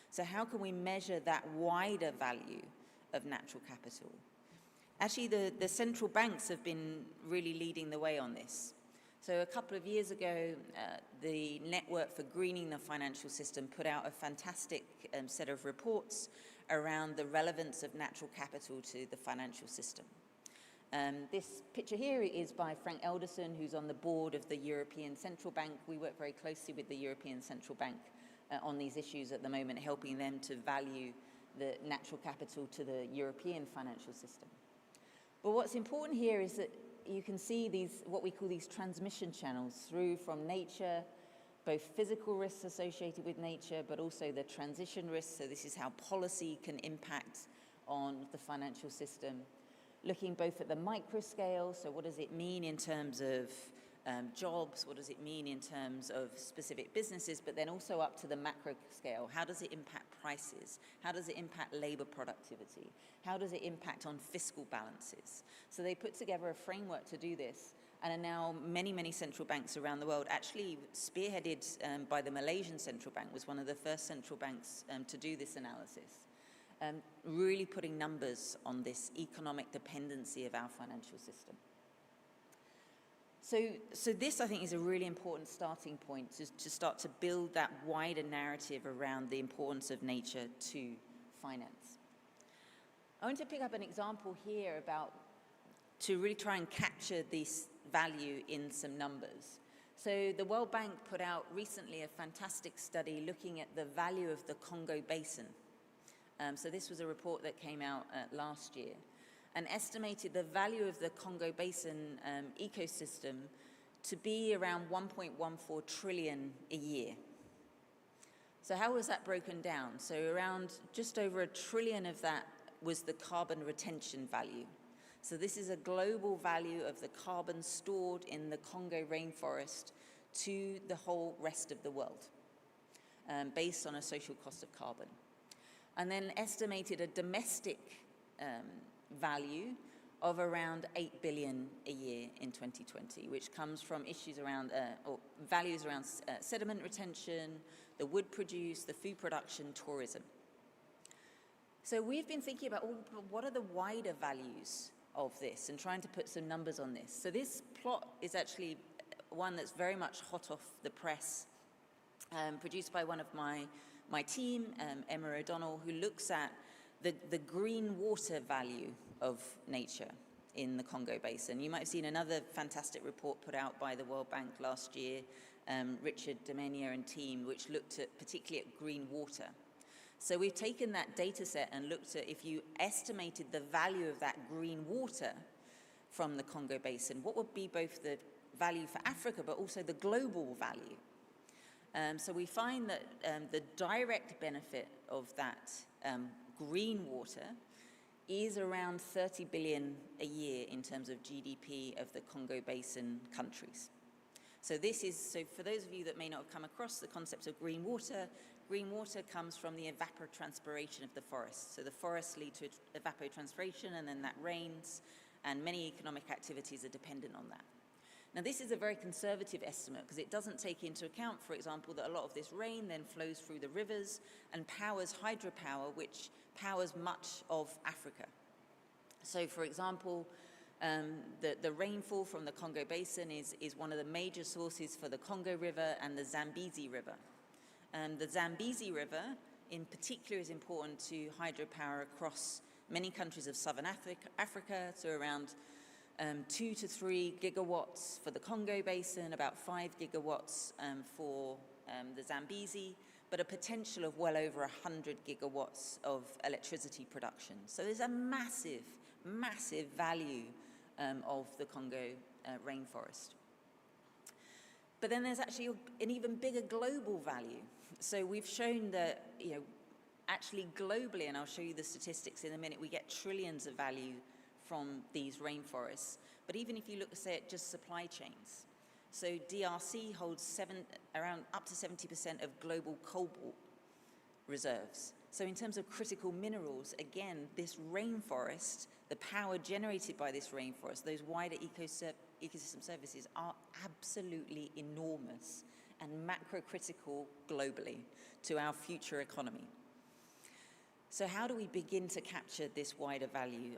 So how can we measure that wider value of natural capital? Actually, the central banks have been really leading the way on this. So a couple of years ago, the Network for Greening the Financial System put out a fantastic set of reports around the relevance of natural capital to the financial system. This picture here is by Frank Elderson, who's on the board of the European Central Bank. We work very closely with the European Central Bank on these issues at the moment, helping them to value the natural capital to the European financial system. But what's important here is that you can see these, what we call these transmission channels through from nature, both physical risks associated with nature, but also the transition risks. So this is how policy can impact on the financial system. Looking both at the micro scale, so what does it mean in terms of jobs, what does it mean in terms of specific businesses, but then also up to the macro scale. How does it impact prices? How does it impact labor productivity? How does it impact on fiscal balances? So they put together a framework to do this, and are now many, many central banks around the world, actually spearheaded by the Malaysian Central Bank, was one of the first central banks to do this analysis. Really putting numbers on this economic dependency of our financial system. So this, I think, is a really important starting point to start to build that wider narrative around the importance of nature to finance. I want to pick up an example here to really try and capture this value in some numbers. So the World Bank put out recently a fantastic study looking at the value of the Congo Basin. So this was a report that came out last year, and estimated the value of the Congo Basin ecosystem to be around 1.14 trillion a year. So how was that broken down? So around just over $1 trillion of that was the carbon retention value. So this is a global value of the carbon stored in the Congo rainforest to the whole rest of the world, based on a social cost of carbon. And then estimated a domestic value of around 8 billion a year in 2020, which comes from issues around, or values around sediment retention, the wood produced, the food production, tourism. So we've been thinking about, what are the wider values of this, and trying to put some numbers on this. So this plot is actually one that's very much hot off the press, produced by one of my team, Emma O'Donnell, who looks at the green water value of nature in the Congo Basin. You might have seen another fantastic report put out by the World Bank last year, Richard Demenier and team, which looked at particularly at green water. So we've taken that data set and looked at, if you estimated the value of that green water from the Congo Basin? What would be both the value for Africa, but also the global value? So we find that the direct benefit of that green water is around 30 billion a year in terms of GDP of the Congo Basin countries. So for those of you that may not have come across the concept of green water comes from the evapotranspiration of the forest. So the forests lead to evapotranspiration, and then that rains, and many economic activities are dependent on that. Now, this is a very conservative estimate because it doesn't take into account, for example, that a lot of this rain then flows through the rivers and powers hydropower, which powers much of Africa. So, for example, the rainfall from the Congo Basin is one of the major sources for the Congo River and the Zambezi River. The Zambezi River, in particular, is important to hydropower across many countries of southern Africa, so around 2 to 3 gigawatts for the Congo Basin, about 5 gigawatts for the Zambezi, but a potential of well over 100 gigawatts of electricity production. So there's a massive, massive value of the Congo rainforest. But then there's actually an even bigger global value. So we've shown that, actually globally, and I'll show you the statistics in a minute, we get trillions of value from these rainforests. But even if you look, say, at just supply chains, so DRC holds around up to 70% of global cobalt reserves. So in terms of critical minerals, again, this rainforest, the power generated by this rainforest, those wider ecosystem services are absolutely enormous and macro-critical globally to our future economy. So how do we begin to capture this wider value?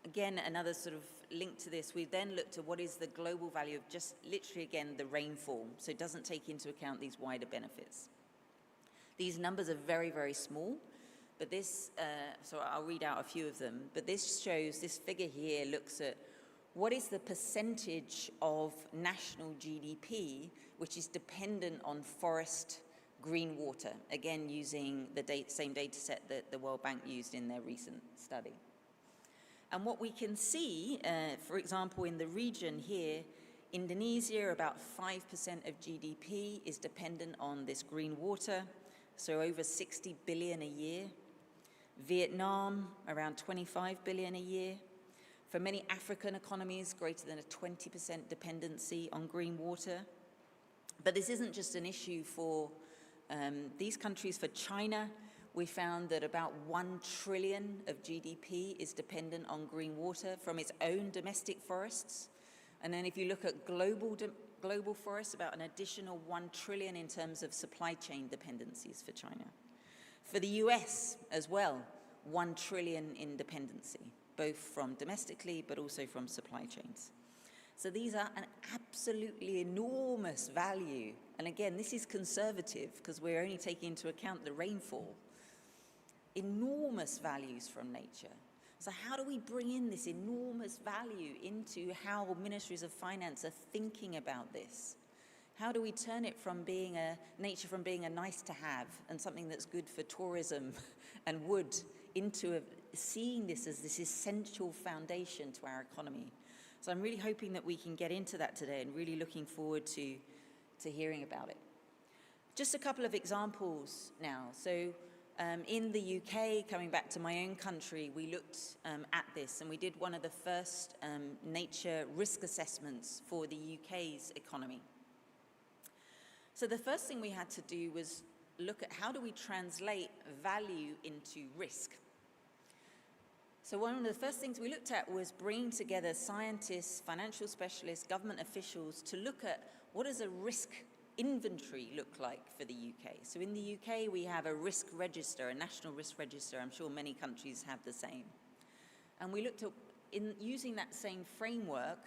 Again, another sort of link to this, we then looked at what is the global value of just literally, again, the rainfall. So it doesn't take into account these wider benefits. These numbers are very, very small, but this, so I'll read out a few of them, but this figure here looks at what is the percentage of national GDP which is dependent on forest green water, again using the same data set that the World Bank used in their recent study. And what we can see, for example, in the region here, Indonesia, about 5% of GDP is dependent on this green water, so over 60 billion a year. Vietnam, around 25 billion a year. For many African economies, greater than a 20% dependency on green water. But this isn't just an issue for these countries. For China, we found that about 1 trillion of GDP is dependent on green water from its own domestic forests. And then if you look at global forests, about an additional 1 trillion in terms of supply chain dependencies for China. For the US as well, 1 trillion in dependency, both from domestically but also from supply chains. So these are an absolutely enormous value. And again, this is conservative because we're only taking into account the rainfall. Enormous values from nature. So how do we bring in this enormous value into how ministries of finance are thinking about this? How do we turn it from being nature from being a nice to have and something that's good for tourism and wood into seeing this as this essential foundation to our economy? So I'm really hoping that we can get into that today and really looking forward to hearing about it. Just a couple of examples now. So in the UK, coming back to my own country, we looked at this and we did one of the first nature risk assessments for the UK's economy. So the first thing we had to do was look at how do we translate value into risk. So one of the first things we looked at was bringing together scientists, financial specialists, government officials to look at what does a risk inventory look like for the UK. So in the UK, we have a risk register, a national risk register. I'm sure many countries have the same. And we looked at, in using that same framework,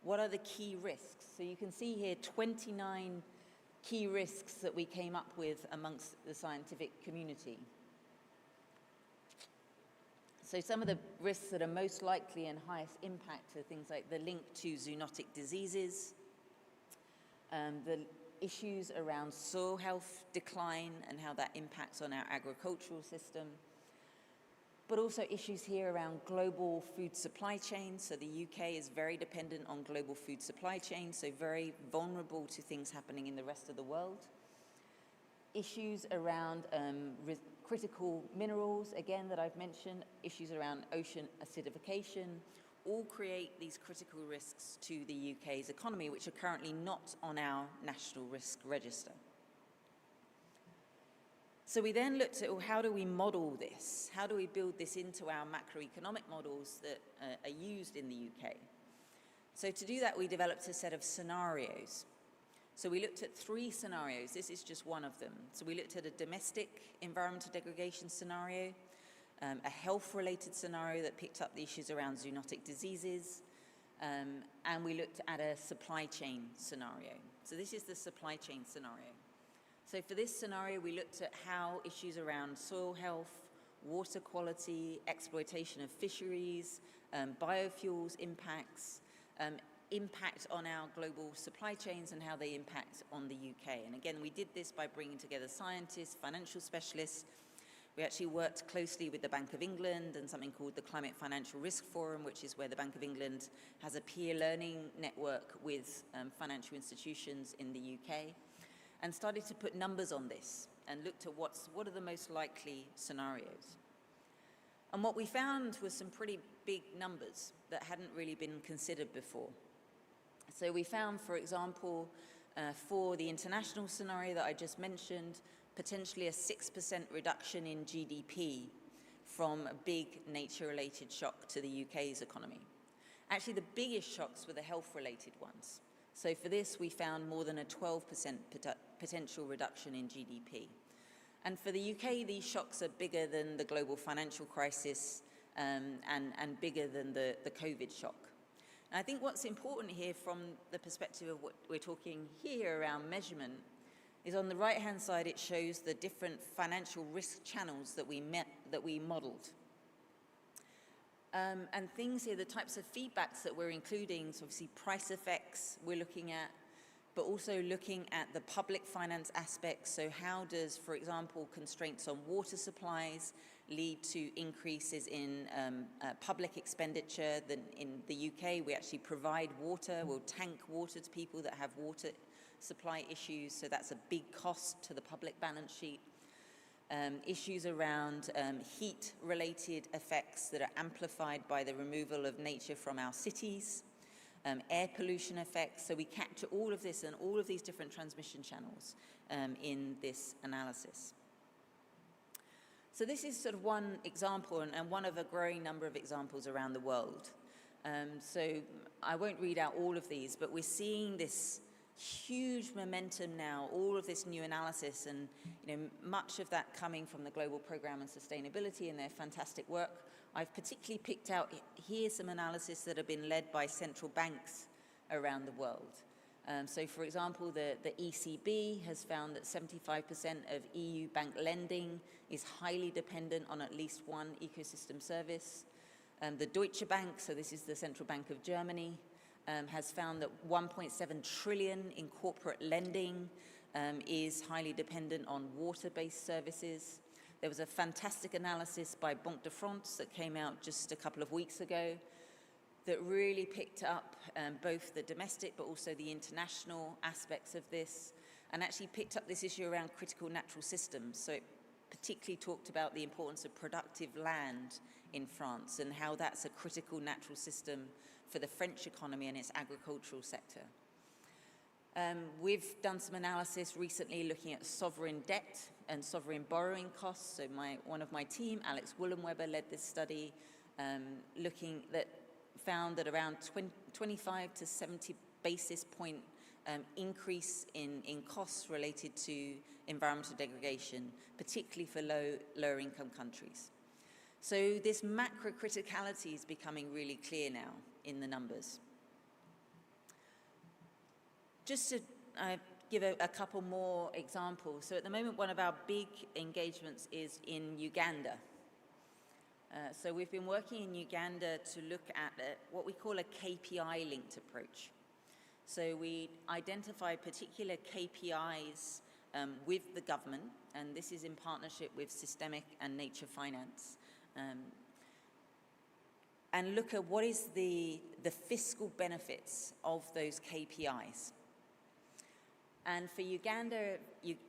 what are the key risks? So you can see here 29 key risks that we came up with amongst the scientific community. So some of the risks that are most likely and highest impact are things like the link to zoonotic diseases, the issues around soil health decline and how that impacts on our agricultural system, but also issues here around global food supply chains. So the UK is very dependent on global food supply chains, so very vulnerable to things happening in the rest of the world. Issues around critical minerals, again, that I've mentioned, issues around ocean acidification, all create these critical risks to the UK's economy, which are currently not on our national risk register. So we then looked at, well, how do we model this? How do we build this into our macroeconomic models that are used in the UK? So to do that, we developed a set of scenarios. So we looked at 3 scenarios. This is just one of them. So we looked at a domestic environmental degradation scenario, a health-related scenario that picked up the issues around zoonotic diseases, and we looked at a supply chain scenario. So this is the supply chain scenario. So for this scenario, we looked at how issues around soil health, water quality, exploitation of fisheries, biofuels impacts, impact on our global supply chains and how they impact on the UK. And again, we did this by bringing together scientists, financial specialists. We actually worked closely with the Bank of England and something called the Climate Financial Risk Forum, which is where the Bank of England has a peer learning network with financial institutions in the UK, and started to put numbers on this and looked at what are the most likely scenarios. And what we found was some pretty big numbers that hadn't really been considered before. So we found, for example, for the international scenario that I just mentioned, potentially a 6% reduction in GDP from a big nature-related shock to the UK's economy. Actually, the biggest shocks were the health-related ones. So for this, we found more than a 12% potential reduction in GDP. And for the UK, these shocks are bigger than the global financial crisis and bigger than the COVID shock. And I think what's important here from the perspective of what we're talking here around measurement is on the right-hand side, it shows the different financial risk channels that we modeled. And things here, the types of feedbacks that we're including, so obviously price effects we're looking at, but also looking at the public finance aspects. So how does, for example, constraints on water supplies lead to increases in public expenditure? In the UK, we actually provide water, we'll tank water to people that have water supply issues, so that's a big cost to the public balance sheet. Issues around heat-related effects that are amplified by the removal of nature from our cities, air pollution effects. So we capture all of this and all of these different transmission channels in this analysis. So this is sort of one example and one of a growing number of examples around the world. So I won't read out all of these, but we're seeing this huge momentum now, all of this new analysis, and much of that coming from the Global Programme on Sustainability and their fantastic work. I've particularly picked out here some analysis that have been led by central banks around the world. So for example, the ECB has found that 75% of EU bank lending is highly dependent on at least one ecosystem service. The Deutsche Bank, so this is the Central Bank of Germany, has found that 1.7 trillion in corporate lending is highly dependent on water-based services. There was a fantastic analysis by Banque de France that came out just a couple of weeks ago that really picked up both the domestic but also the international aspects of this, and actually picked up this issue around critical natural systems. So it particularly talked about the importance of productive land in France and how that's a critical natural system for the French economy and its agricultural sector. We've done some analysis recently looking at sovereign debt and sovereign borrowing costs. So one of my team, Alex Woolenweber, led this study found that around 25 to 70 basis point increase in costs related to environmental degradation, particularly for lower income countries. So this macro criticality is becoming really clear now in the numbers. Just to give a couple more examples. So at the moment, one of our big engagements is in Uganda. So we've been working in Uganda to look at what we call a KPI-linked approach. So we identify particular KPIs with the government, and this is in partnership with Systemic and Nature Finance, and look at what is the fiscal benefits of those KPIs. And for Uganda,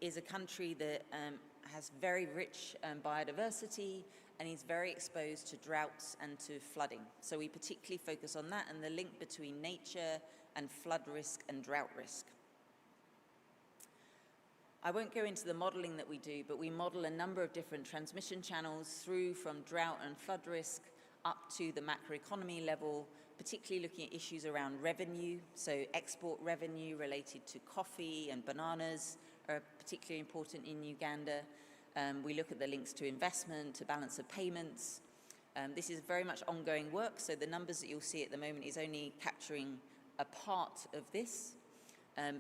is a country that has very rich biodiversity and is very exposed to droughts and to flooding. So we particularly focus on that and the link between nature and flood risk and drought risk. I won't go into the modeling that we do, but we model a number of different transmission channels through from drought and flood risk up to the macroeconomy level, particularly looking at issues around revenue. So export revenue related to coffee and bananas are particularly important in Uganda. We look at the links to investment, to balance of payments. This is very much ongoing work, so the numbers that you'll see at the moment is only capturing a part of this,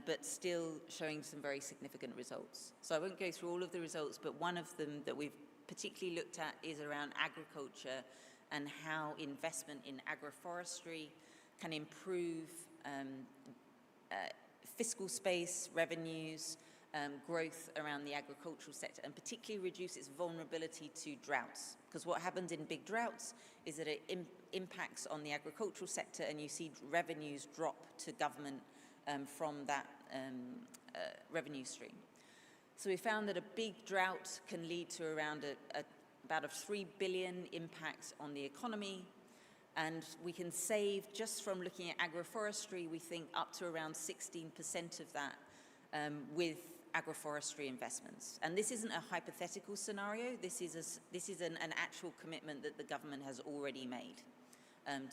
but still showing some very significant results. So I won't go through all of the results, but one of them that we've particularly looked at is around agriculture and how investment in agroforestry can improve fiscal space, revenues, growth around the agricultural sector, and particularly reduce its vulnerability to droughts. Because what happens in big droughts is that it impacts on the agricultural sector, and you see revenues drop to government from that revenue stream. So we found that a big drought can lead to around about a 3 billion impact on the economy, and we can save, just from looking at agroforestry, we think up to around 16% of that with agroforestry investments. And this isn't a hypothetical scenario, this is an actual commitment that the government has already made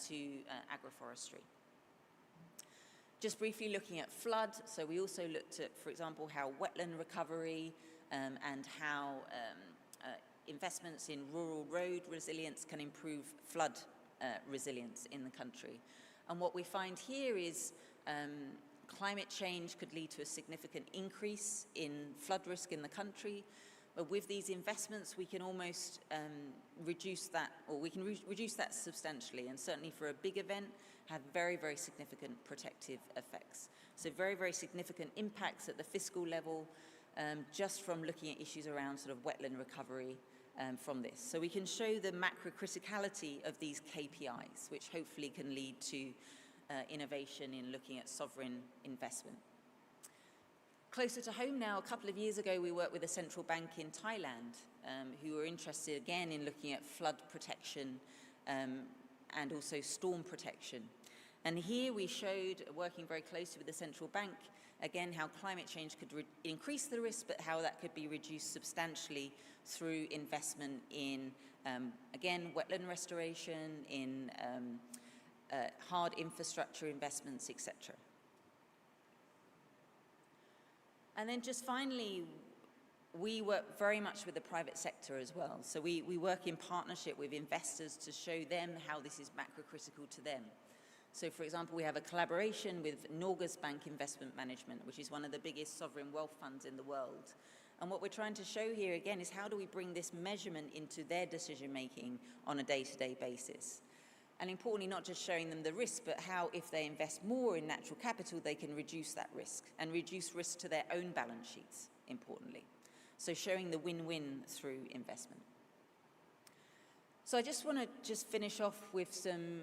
to agroforestry. Just briefly looking at flood, so we also looked at, for example, how wetland recovery and how investments in rural road resilience can improve flood resilience in the country. And what we find here is climate change could lead to a significant increase in flood risk in the country, but with these investments we can almost reduce that, or we can reduce that substantially, and certainly for a big event have very, very significant protective effects. So very, very significant impacts at the fiscal level just from looking at issues around sort of wetland recovery from this. So we can show the macro criticality of these KPIs, which hopefully can lead to innovation in looking at sovereign investment. Closer to home now, a couple of years ago we worked with a central bank in Thailand who were interested again in looking at flood protection and also storm protection. And here we showed, working very closely with the central bank, again how climate change could increase the risk, but how that could be reduced substantially through investment in, again, wetland restoration, in hard infrastructure investments, etc. And then just finally, we work very much with the private sector as well. So we work in partnership with investors to show them how this is macro critical to them. So for example, we have a collaboration with Norges Bank Investment Management, which is one of the biggest sovereign wealth funds in the world. And what we're trying to show here again is how do we bring this measurement into their decision making on a day-to-day basis. And importantly, not just showing them the risk, but how if they invest more in natural capital, they can reduce that risk and reduce risk to their own balance sheets, importantly. So showing the win-win through investment. So I just want to finish off with some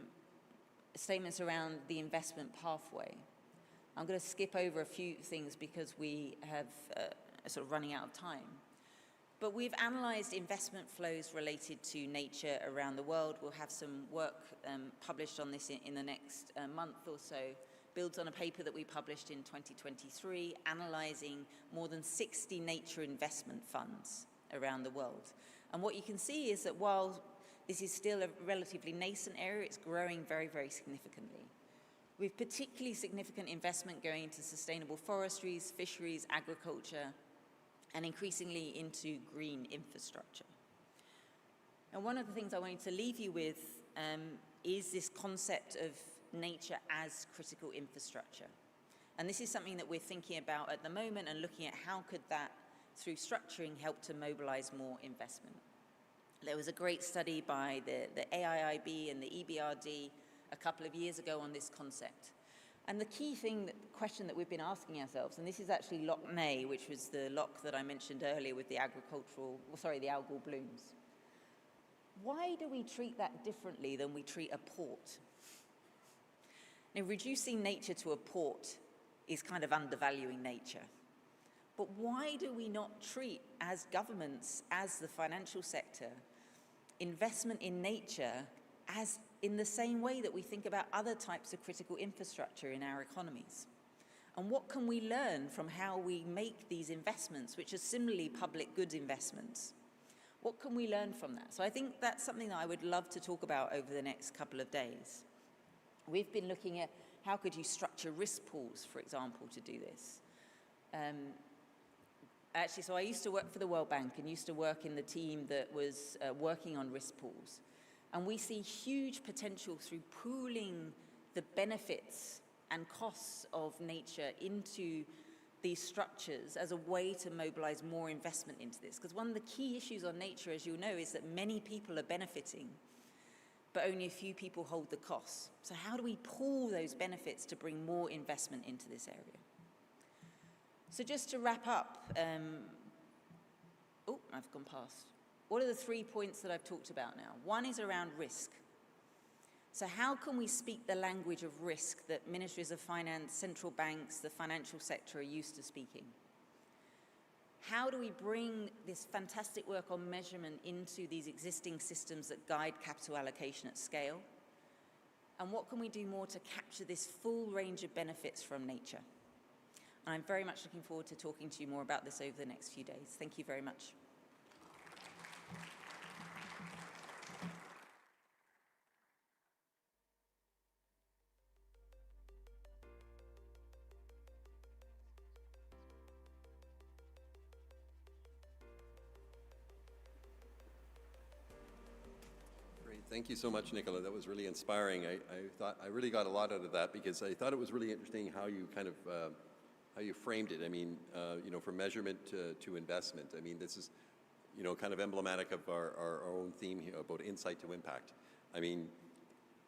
statements around the investment pathway. I'm going to skip over a few things because we have sort of running out of time. But we've analysed investment flows related to nature around the world. We'll have some work published on this in the next month or so. Builds on a paper that we published in 2023, analysing more than 60 nature investment funds around the world. And what you can see is that while this is still a relatively nascent area, it's growing very, very significantly. With particularly significant investment going into sustainable forestries, fisheries, agriculture, and increasingly into green infrastructure. And one of the things I wanted to leave you with is this concept of nature as critical infrastructure. And this is something that we're thinking about at the moment and looking at how could that, through structuring, help to mobilize more investment. There was a great study by the AIIB and the EBRD a couple of years ago on this concept. And the key question that we've been asking ourselves, and this is actually Loch Ney, which was the loch that I mentioned earlier with the algal blooms. Why do we treat that differently than we treat a port? Now, reducing nature to a port is kind of undervaluing nature. But why do we not treat, as governments, as the financial sector, investment in nature as in the same way that we think about other types of critical infrastructure in our economies? And what can we learn from how we make these investments, which are similarly public goods investments? What can we learn from that? So I think that's something that I would love to talk about over the next couple of days. We've been looking at how could you structure risk pools, for example, to do this. Actually, so I used to work for the World Bank and used to work in the team that was working on risk pools. And we see huge potential through pooling the benefits and costs of nature into these structures as a way to mobilize more investment into this. Because one of the key issues on nature, as you'll know, is that many people are benefiting, but only a few people hold the costs. So how do we pool those benefits to bring more investment into this area? So just to wrap up, I've gone past. What are the 3 points that I've talked about now? One is around risk. So how can we speak the language of risk that ministries of finance, central banks, the financial sector are used to speaking? How do we bring this fantastic work on measurement into these existing systems that guide capital allocation at scale? And what can we do more to capture this full range of benefits from nature? And I'm very much looking forward to talking to you more about this over the next few days. Thank you very much. Thank you so much, Nicola. That was really inspiring. I thought I really got a lot out of that because I thought it was really interesting how you kind of how you framed it. I mean, from measurement to investment. I mean, this is, kind of emblematic of our own theme here about insight to impact. I mean,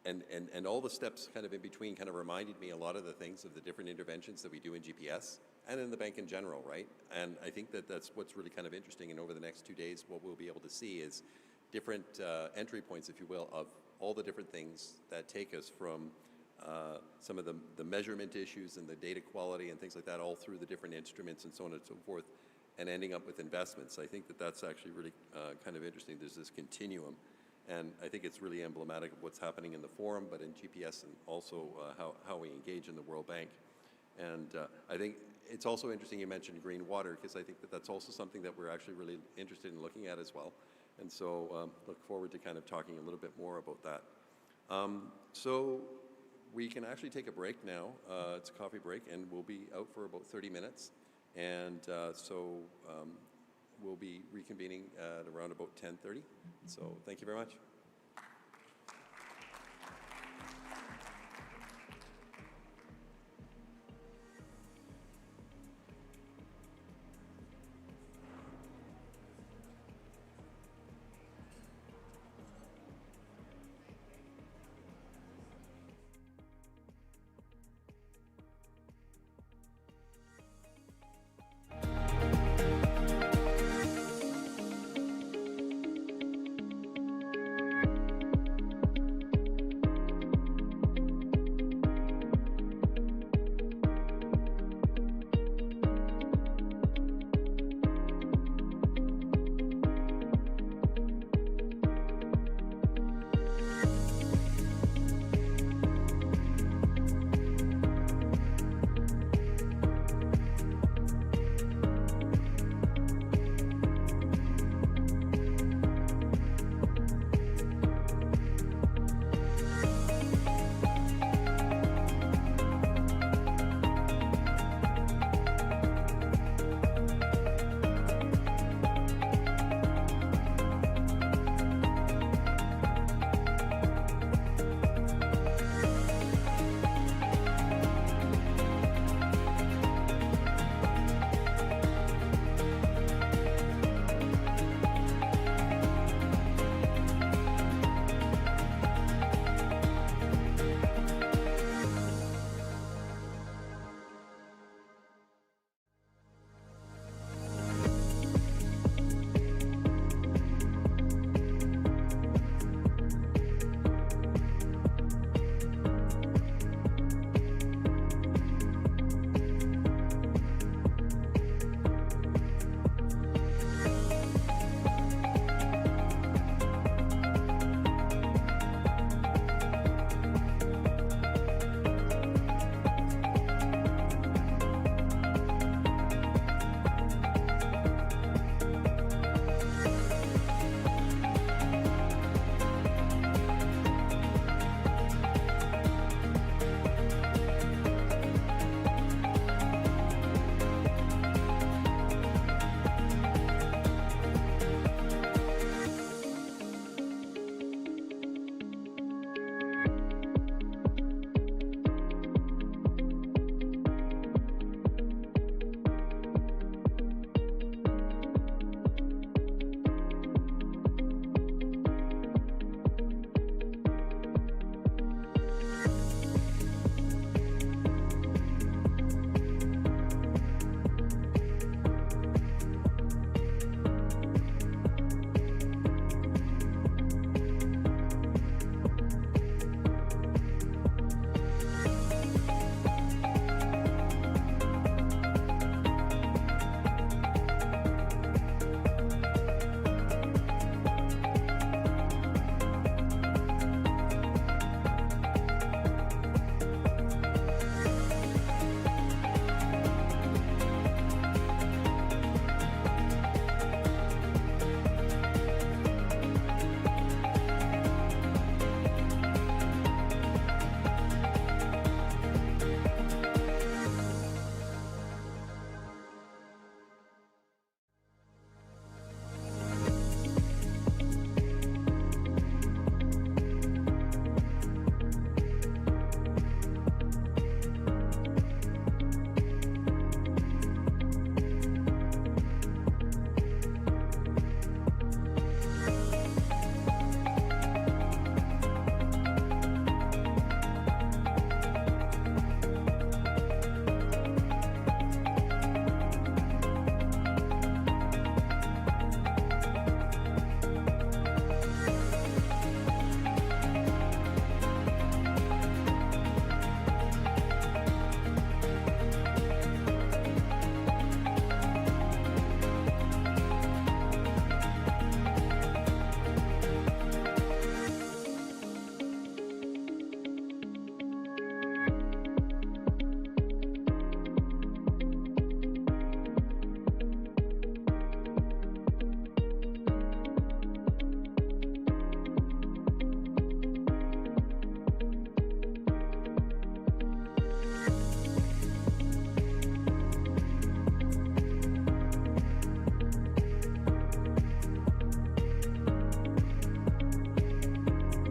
and all the steps kind of in between kind of reminded me a lot of the things of the different interventions that we do in GPS and in the bank in general, right? And I think that that's what's really kind of interesting. And over the next 2 days, what we'll be able to see is different entry points, if you will, of all the different things that take us from some of the measurement issues and the data quality and things like that, all through the different instruments and so on and so forth, and ending up with investments. I think that that's actually really kind of interesting. There's this continuum, and I think it's really emblematic of what's happening in the forum, but in GPS, and also how we engage in the World Bank. And I think it's also interesting you mentioned green water, because I think that that's also something that we're actually really interested in looking at as well. And so look forward to kind of talking a little bit more about that. So we can actually take a break now. It's a coffee break, and we'll be out for about 30 minutes. And so we'll be reconvening at around about 10:30. So thank you very much.